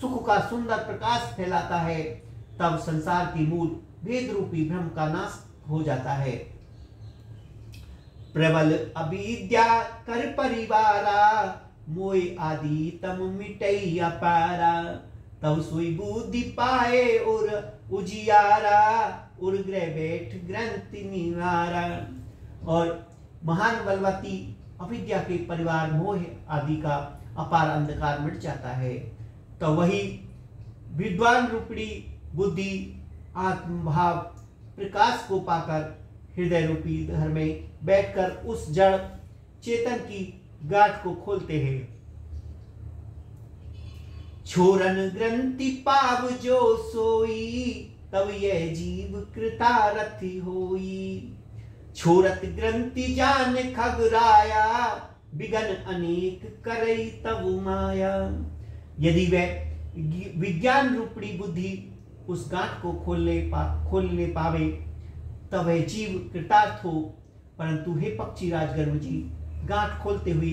A: सुख का सुंदर प्रकाश फैलाता है, तब संसार की मूल भेद रूपी भ्रम का नाश हो जाता है। प्रबल अविद्या कर परिवारा मोय आदि तम मिटई अपारा तब सोई बुद्धि पाए और उजियारा और ग्रह बैठ ग्रंथि निवारा। और महान बलवती अविद्या के परिवार मोह आदि का अपार अंधकार मिट जाता है, तो वही विद्वान रूपी बुद्धि आत्मभाव प्रकाश को पाकर हृदय रूपी घर में बैठकर उस जड़ चेतन की गांठ को खोलते हैं। छोरन ग्रंथि पाव जो सोई तब यह जीव कृतारथी होई। छोरत ग्रंथि जान खगराया विघन अनेक करई तब माया। यदि वह विज्ञान रूपी बुद्धि उस गांठ को खोलने पावे तब वह जीव कृतार्थ हो, परंतु हे पक्षी राजगर्भ जी, गांठ खोलते हुए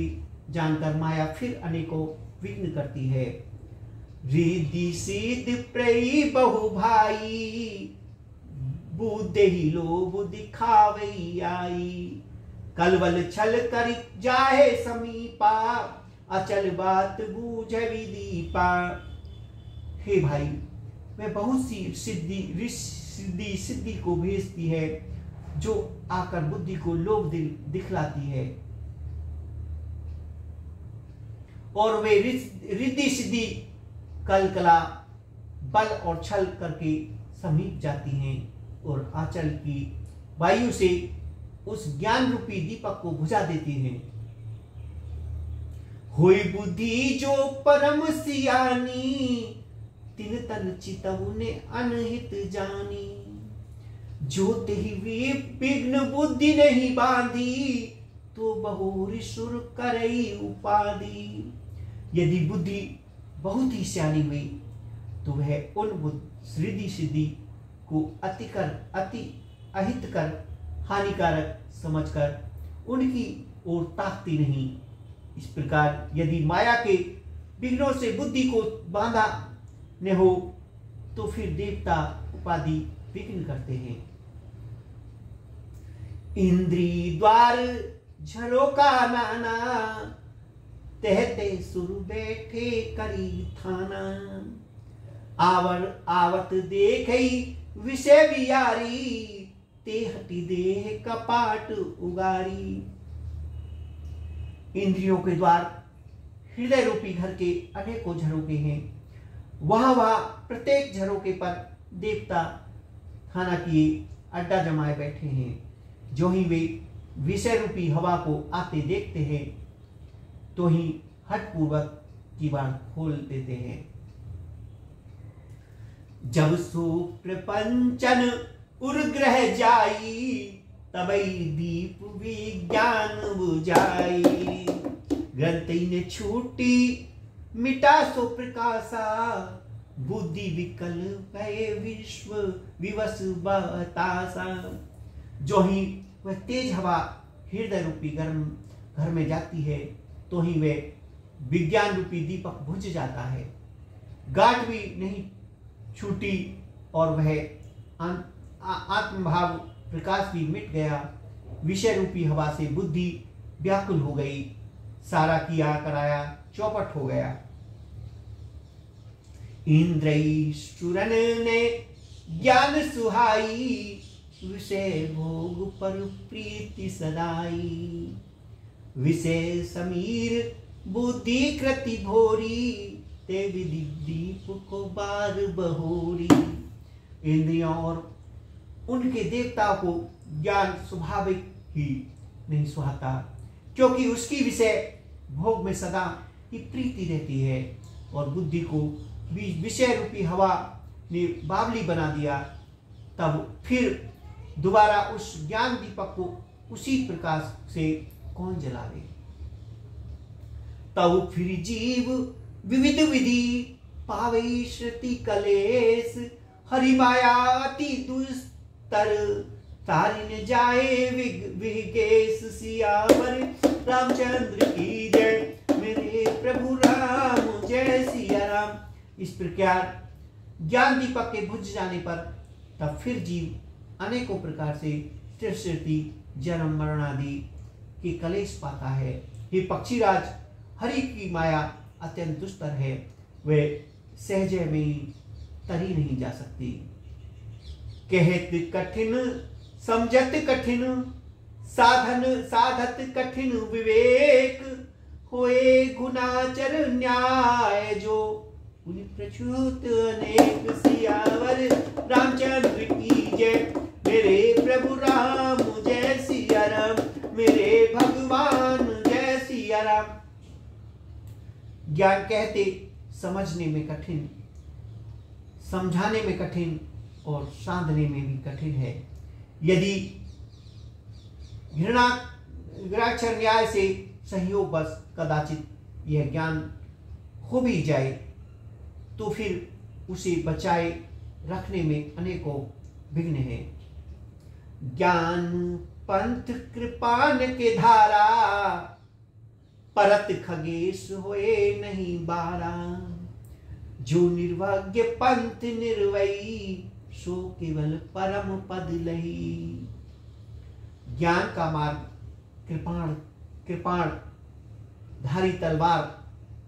A: जानकर माया फिर अनेकों विघ्न करती है। रिद्धि सिद्ध प्रई बहु भाई बुद्धि ही लोभ दिखावई आई। कलवल छल कर जाहे समीपा अचल बात बूझ विदीपा। हे भाई, वह बहुत सी सिद्धि को भेजती है जो आकर बुद्धि को लोभ दिखलाती है, और वे रिद्धि सिद्धि कलकला बल और छल करके समीप जाती हैं और आंचल की वायु से उस ज्ञान रूपी दीपक को बुझा देती हैं। होई बुद्धि जो परम सियानी तिन तन चितव ने अनहित जानी। जो तेहि विघ्न बुद्धि नहीं बांधी तो बहुरी सुर करई उपाधि। यदि बुद्धि बहुत ही सियानी हुई तो वह उन रिद्धि सिद्धि को अति अहित कर हानिकारक समझकर उनकी ओर ताकती नहीं। इस प्रकार यदि माया के विघ्नों से बुद्धि को बांधा न हो तो फिर देवता उपाधि विघ्न करते हैं। इंद्री द्वार झरोका नाना तहते सुर बैठे करी थाना। आवत देखई विषय बियारी ते हटी देह कपाट उगारी। इंद्रियों के द्वार हृदय रूपी घर के अनेकों झरोके हैं। वहां प्रत्येक झरोके पर देवता खाना किए अड्डा जमाए बैठे हैं। जो ही वे विषय रूपी हवा को आते देखते हैं तो ही हठपूर्वक किवाड़ खोल देते हैं। जब सो प्रपंचन उर्ग्रह जाई तबई दीप विज्ञान बुझाई। ग्रंथि ने छूटी मिटा सो प्रकाशा बुद्धि विकल भय विश्व विवश बतासा। जो ही वह तेज हवा हृदय रूपी घर में जाती है तो ही वह विज्ञान रूपी दीपक बुझ जाता है। गांठ भी नहीं छूटी और वह आत्मभाव प्रकाश भी मिट गया। विषय रूपी हवा से बुद्धि व्याकुल हो गई। सारा किया कराया चौपट हो गया। इंद्रियश्चूरन ने ज्ञान सुहाई विषय भोग पर प्रीति सदाई। विषय समीर बुद्धि कृति भोरी ते विधि दीप को बार बहोरी। इंद्रियों और उनके देवताओं को ज्ञान स्वाभाविक ही नहीं सुहाता, क्योंकि उसकी विषय भोग में सदा ही प्रीति रहती है और बुद्धि को विषय रूपी हवा ने बावली बना दिया। तब फिर दोबारा उस ज्ञान दीपक को उसी प्रकाश से कौन जलावे। तब फिर जीव विविध विधि पावे श्रुति कलेश, हरि माया अति दुस्तर तारिन जाए विगेश। सियावर रामचंद्र की जय, मेरे प्रभु राम जय सिया राम। इस प्रकार ज्ञान दीपक के बुझ जाने पर तब फिर जीव अनेकों प्रकार से सृष्टि जन्म मरण आदि के कलेश पाता है। हे पक्षीराज, हरि की माया अत्यंत दुस्तर है, वे सहजे में तरी नहीं जा सकती। कहत कठिन समझत कठिन, साधन साधत कठिन विवेक। होए गुनाचर न्याय जो उन्हीं प्रच्युत अनेक। सियावर रामचंद्र की जय, मेरे प्रभु राम जय सिया राम, मेरे भगवान जय सिया राम। ज्ञान कहते समझने में कठिन, समझाने में कठिन और साधने में भी कठिन है। यदि घृणाक्षर न्याय से सहयोग बस कदाचित यह ज्ञान हो भी जाए तो फिर उसे बचाए रखने में अनेकों विघ्न हैं। ज्ञान पंथ कृपान के धारा, परत खगेश होए नहीं बारा। जो निर्भाग्य पंथ निर्वयी, सो केवल परम पद लही। ज्ञान का मार्ग कृपाण धारी तलवार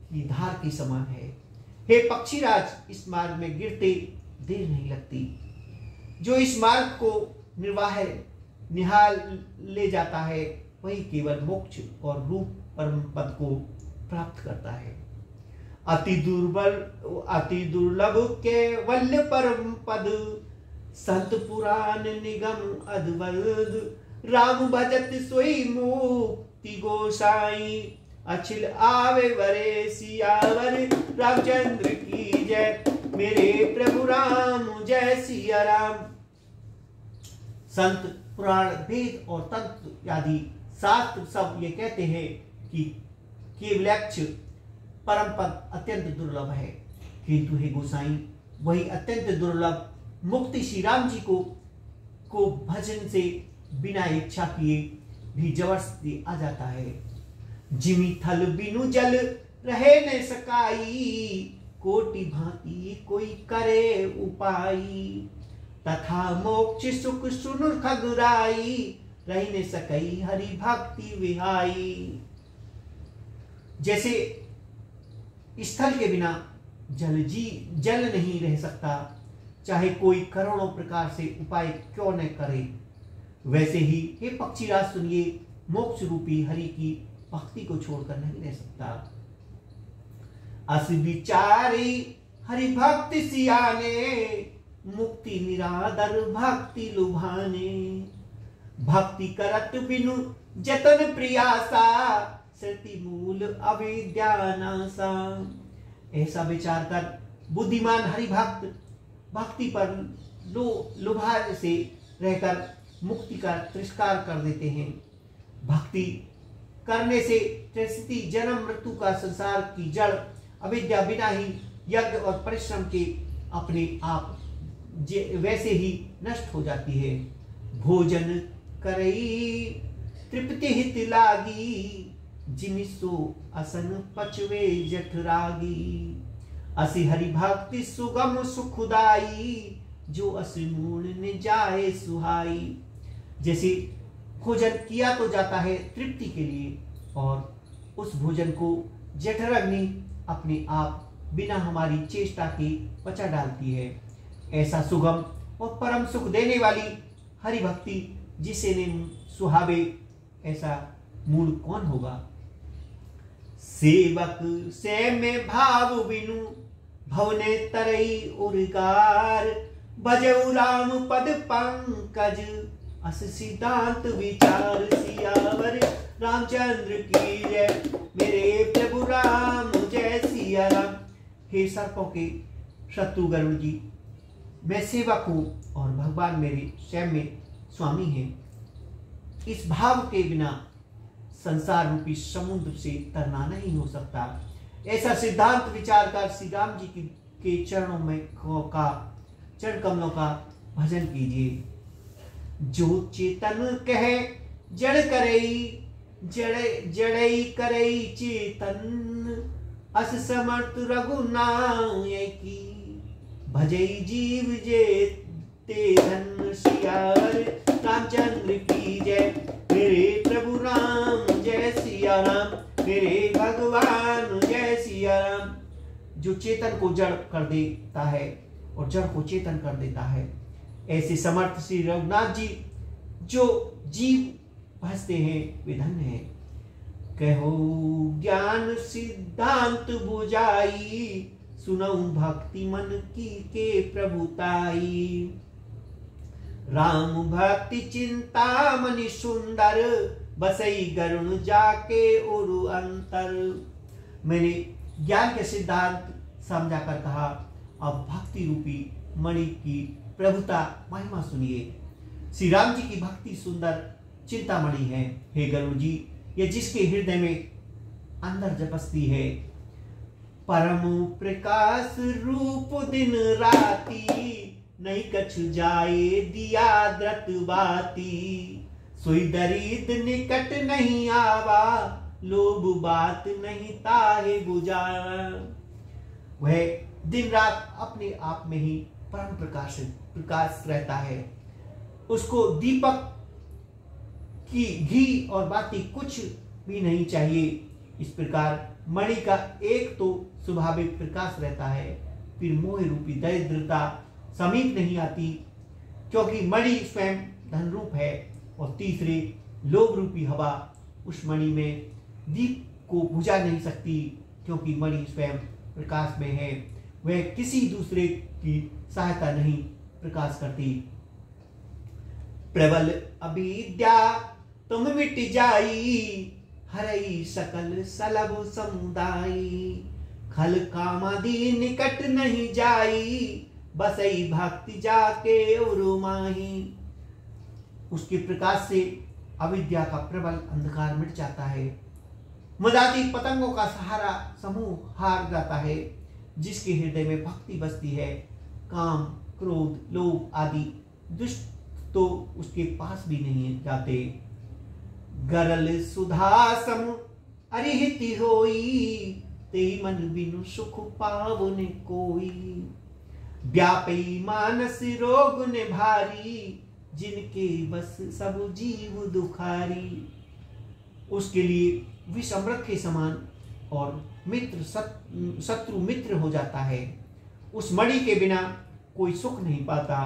A: की धार के समान है। हे पक्षीराज, इस मार्ग में गिरते देर नहीं लगती। जो इस मार्ग को निहाल ले जाता है वही केवल मोक्ष और रूप परम पद को प्राप्त करता है। अति दुर्लभ केवल परम पद, संत पुराण निगम अद्वैत। राम भजत सोई मुक्ति गोसाई, अछिल आवे वरे। सियावर रामचंद्र की जय, मेरे प्रभु राम जय सिया राम। संत पुराण वेद और तंत्र आदि शास्त्र सब ये कहते हैं कि केवलक्ष परम पद अत्यंत दुर्लभ है, किंतु हे गोसाई वही अत्यंत दुर्लभ मुक्ति श्री राम जी को भजन से बिना इच्छा किए भी जबरदस्ती आ जाता है। जिमी थल बिनु जल रहे न सकाई, कोटि भांति कोई करे उपाई। तथा मोक्ष सुख सुनु खगुराई, रही न सकई हरि भक्ति विहाई। जैसे स्थल के बिना जल नहीं रह सकता, चाहे कोई करोड़ों प्रकार से उपाय क्यों न करे, वैसे ही हे पक्षीराज सुनिए, मोक्ष रूपी हरि की भक्ति को छोड़कर नहीं रह सकता। अस विचारी हरि भक्ति सियाने, मुक्ति निरादर भक्ति लुभाने। भक्ति करत बिनु जतन प्रियासा, श्रुति मूल अविद्यानासा। ऐसा विचार कर बुद्धिमान हरि भक्त भक्ति पर लुभा से रहकर मुक्ति का तिरस्कार कर देते हैं। भक्ति करने से त्रिस्थिति जन्म मृत्यु का संसार की जड़ अविद्या बिना ही यज्ञ और परिश्रम के अपने आप वैसे ही नष्ट हो जाती है। भोजन करई तृप्ति हित लागी, जिमिसो असन पचवे जठरागी। असि हरि भक्ति सुगम सुखदाई, जो असि मूल न जाए सुहाई। जैसे भोजन किया तो जाता है तृप्ति के लिए, और उस भोजन को जठर अग्नि अपने आप बिना हमारी चेष्टा के पचा डालती है। ऐसा सुगम और परम सुख देने वाली हरि भक्ति जिसे ने सुहावे, ऐसा मूल कौन होगा। सेवक से में भाव बिनु, भवने तरई उर्गार। भजऊ राम पद पंकज, अस सिद्धांत विचार सियावर रामचंद्र की जय। मेरे प्रभु राम जय सिया राम। हे सर्पों के शत्रु गरुड़ जी, मैं सेवक हूं और भगवान मेरे स्वयं में स्वामी हैं। इस भाव के बिना संसार रूपी समुद्र से तरना नहीं हो सकता। ऐसा सिद्धांत विचार कर श्री राम जी के चरणों में चरण कमलों का भजन कीजिए। जो चेतन कहे जड़ करई, जड़ई करई चेतन, अस समर्थ रघुनायकी, भजई जीव जे ते धन सियावर रामचंद्र की जय। मेरे प्रभु राम जय सिया राम, मेरे भगवान जय सिया राम। जो चेतन को जड़ कर देता है और जड़ को चेतन कर देता है, ऐसे समर्थ श्री रघुनाथ जी जो जीव भजते हैं वे धन्य हैं। कहो ज्ञान सिद्धांत बुझाई, सुनऊ भक्ति मन की के प्रभुताई। राम भक्ति चिंता मनि सुंदर, बसई गरुण जाके उरु अंतर। मैंने ज्ञान के सिद्धांत समझा कर कहा, अब भक्ति रूपी मणि की प्रभुता महिमा सुनिए। श्री राम जी की भक्ति सुंदर चिंतामणि है। हे गरुड़ जी, ये जिसके हृदय में अंदर जपस्ती है। परम प्रकाश रूप दिन राती, नहीं कछु जाए दिया द्रत बाती। सोई दरिद निकट नहीं आवा, लोभ बात नहीं ताहे बुझा। वह दिन रात अपने आप में ही परम प्रकाश रहता है। उसको दीपक की घी और बाती कुछ भी नहीं चाहिए। इस प्रकार मणि का एक तो स्वाभाविक प्रकाश रहता है, फिर मोह रूपी दरिद्रता समीप नहीं आती, क्योंकि मणि स्वयं धन रूप है। और तीसरे लोभ रूपी हवा उस मणि में दीप को बुझा नहीं सकती, क्योंकि मणि स्वयं प्रकाश में है। वह किसी दूसरे की सहायता नहीं प्रकाश करती। प्रबल अविद्या तुम मिट जाई, हरई सकल सलभ समुदायी। खल कामादि निकट नहीं जाई, बसई भक्ति जाके उरुमाही। उसके प्रकाश से अविद्या का प्रबल अंधकार मिट जाता है। मदादी पतंगों का सहारा समूह हार जाता है। जिसके हृदय में भक्ति बसती है, काम क्रोध लोभ आदि दुष्ट तो उसके पास भी नहीं जाते। गरल सुधा सम अरिहिति होई, ते मन बिनु सुख पावने कोई। व्यापी मानस रोग ने भारी, जिनके बस सब जीव दुखारी। उसके लिए विषमृत के समान और मित्र शत्रु मित्र हो जाता है। उस मणि के बिना कोई सुख नहीं पाता।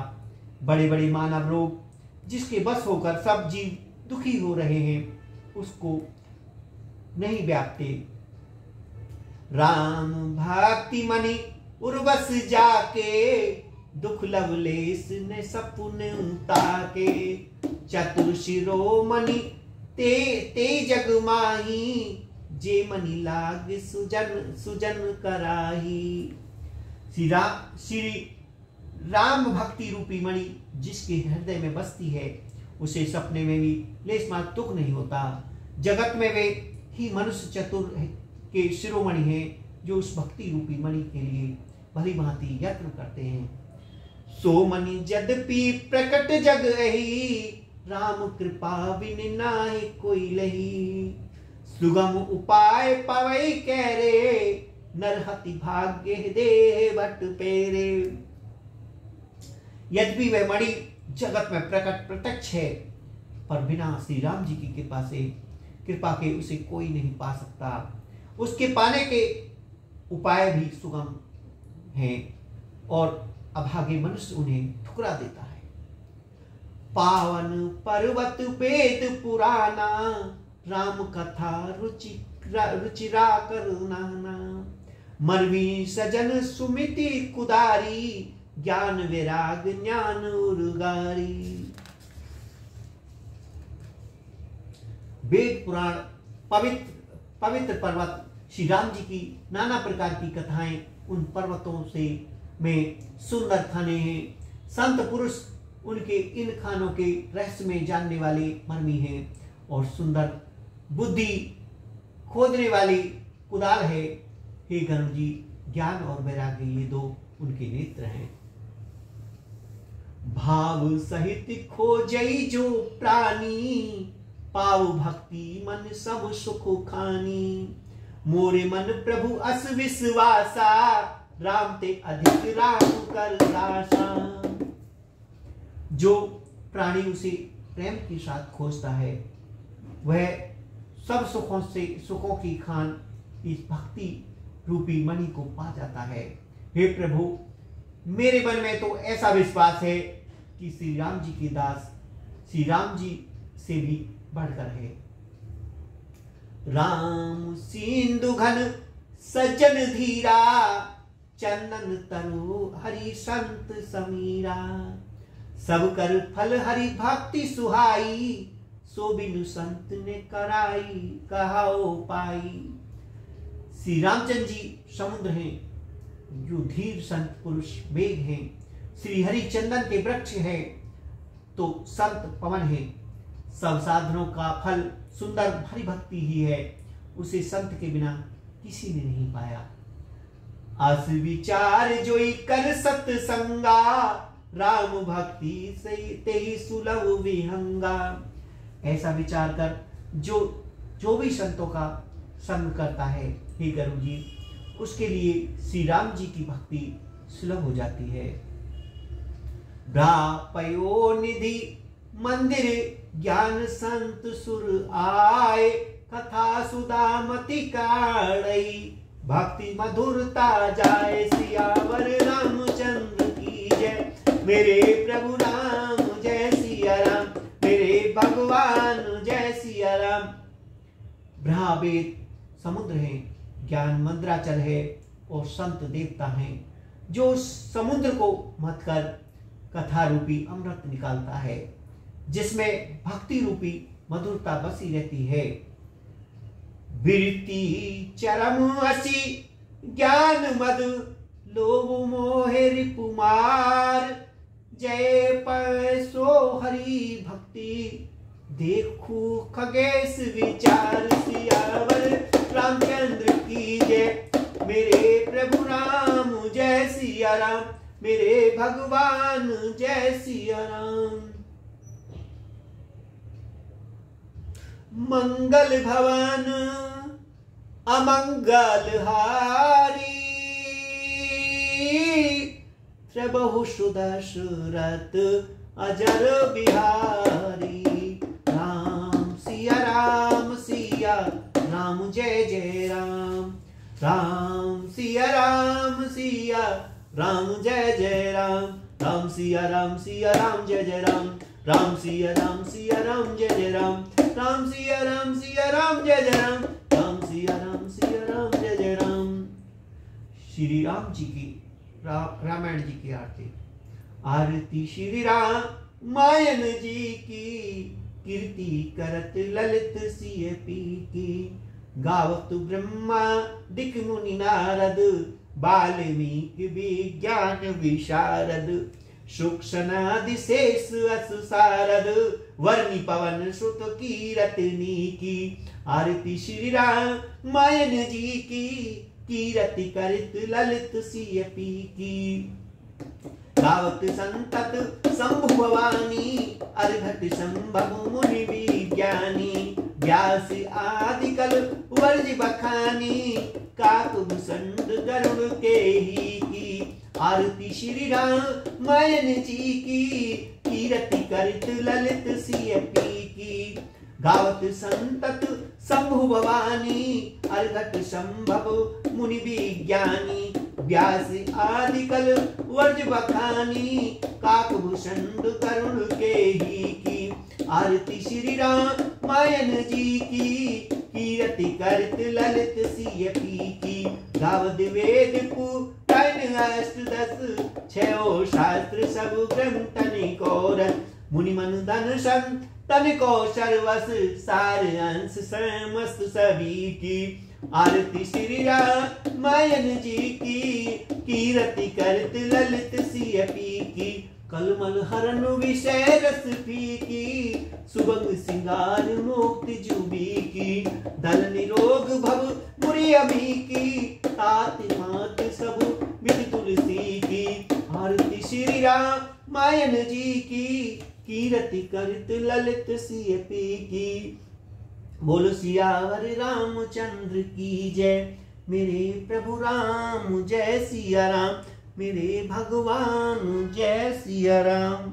A: बड़े बड़े मानव लोग जिसके बस होकर सब जीव दुखी हो रहे हैं, उसको नहीं व्यापते। राम भक्ति मणि उर्वश जाके, दुख लवलेस ने सपुन ताके। चतुर शिरोमणि ते जग माही, जे मणि लाग सुजन कराही। श्री राम भक्ति रूपी मणि जिसके हृदय में बसती है, उसे सपने में भी लेस मात्र दुख नहीं होता। जगत में वे ही मनुष्य चतुर के शिरोमणि हैं, जो उस भक्ति रूपी मणि के लिए भली भांति यत्न करते हैं। सो मणि यद्यपि प्रकट जग एहि, राम कृपा बिन नाहि कोई लही। सुगम उपाय पवई करे, नरहति भाग्य दे बट पेरे। यद्यपि वह मणि जगत में प्रकट प्रत्यक्ष है, पर बिना श्री राम जी की कृपा के उसे कोई नहीं पा सकता। उसके पाने के उपाय भी सुगम हैं और अभागे मनुष्य उन्हें ठुकरा देता है। पावन पर्वत वेद पुराना, राम कथा रुचिरा करुणाना। मरवी सजन सुमिति कुदारी, ज्ञान वैराग ज्ञान उर्गारी। वेद पुराण पवित्र पर्वत, श्री राम जी की नाना प्रकार की कथाएं उन पर्वतों से में सुंदर खाने हैं। संत पुरुष उनके इन खानों के रहस्य में जानने वाले मर्मी हैं और सुंदर बुद्धि खोदने वाली कुदाल है। हे गरुड़ जी, ज्ञान और वैराग्य ये दो उनके नेत्र हैं। भाव सहित खोजई जो प्राणी, पाव भक्ति मन सब सुख खानी। मोरे मन प्रभु अस विश्वासा, राम ते अधिक राम कर दासा। जो प्राणी उसे प्रेम के साथ खोजता है वह सब सुखों की खान इस भक्ति रूपी मणि को पा जाता है। हे प्रभु, मेरे मन में तो ऐसा विश्वास है कि श्री राम जी के दास श्री राम जी से भी बढ़कर है। राम सिंधु घन सज्जन धीरा, चंदन तनु हरि संत समीरा। सब कर फल हरि भक्ति सुहाई, सो बिनु संत ने कराई कहाओ पाई। श्री रामचंद्र जी समुद्र हैं, जो धीर संत पुरुष मेघ हैं। श्री हरि चंदन के वृक्ष हैं तो संत पवन हैं। सब साधनों का फल सुंदर हरि भक्ति ही है, उसे संत के बिना किसी ने नहीं पाया। अस विचार जोई कर सत्संगा, राम भक्ति से तेहि सुलभ विहंगा। ऐसा विचार कर जो भी संतों का संग करता है, हे गरुड़ जी, उसके लिए श्री राम जी की भक्ति सुलभ हो जाती है। ब्रापयो निधि मंदिर, ज्ञान संत सुर आए। कथा सुदामति काढ़ई, भक्ति मधुरता जाए। सियावर रामचंद्र की जय, मेरे प्रभु राम जय सिया राम, मेरे भगवान जय सिया राम। ब्रह्मवेद समुद्र है, ज्ञान मंद्राचल है और संत देवता हैं, जो समुद्र को मथ कर कथा रूपी अमृत निकालता है, जिसमें भक्ति रूपी मधुरता बसी रहती है। विरति चरम असी ज्ञान मद, लोभ मोहे रिपुमार। जय पैसो हरि भक्ति, देखू खगेश विचार। सियावर रामचंद्र की जय, मेरे प्रभु राम जय सिया राम, मेरे भगवान जय सिया राम। मंगल भवन अमंगल हारी, प्रभु सुदशरथ अजर बिहारी। राम सिया राम जय जय राम, राम सिया राम जय जय राम। राम सिया राम जय जय राम, राम सिया राम जय जय राम। राम सिया राम जय जय राम, राम सिया राम जय जय राम। श्री राम जी की रामायण जी की आरती। आरती श्री राम मायन जी की, कीर्ति करत ललित सिय पी की। गावत ब्रह्मा दिक मुनि नारद, वाल्मीकि विज्ञान विशारद। सूक्ष्मनादि शेष अस सारद, वर्णि पवन सुत कीरतनी की। आरती श्री राम मायन जी की, कीरति करित ललित सिय पी की। गावत संतत शंभु भवानी, अर्घट संभव मुनि विज्ञानी। व्यास आदि कल वर्ज बखानी, काकुभूषण गरुड़ के ही की। आरती श्री राम मायन जी की, कीरति करित ललित सिय पी की। गावत संतत शंभु भवानी, अर्घट संभव मुनि विज्ञानी। व्यास आदि कल वर्ज बखानी, काकभूषण करुण के ही की। आरती श्री राम मायन जी की, कीरति करत ललित सिय पी की। गावत वेद पुराण शयन अष्ट दस छो शास्त्र सब ग्रंथ निकोर मुनि मन धन संतन को सर्वस सार अंश समस्त सभी की आरती श्री रामायण जी की कीरति करत ललित सिय पी की कलमल हरण विषय रस फीकी सुबंग सिंगार मुक्ति जुबी की धन निरोग भव मुरि अभी की तात मात सब विधि तुलसी की आरती श्री रामायण जी की कीरति करत ललित सिय पी की बोलो सियावर रामचंद्र की जय मेरे प्रभु राम जय सिया राम मेरे भगवान जय सिया राम।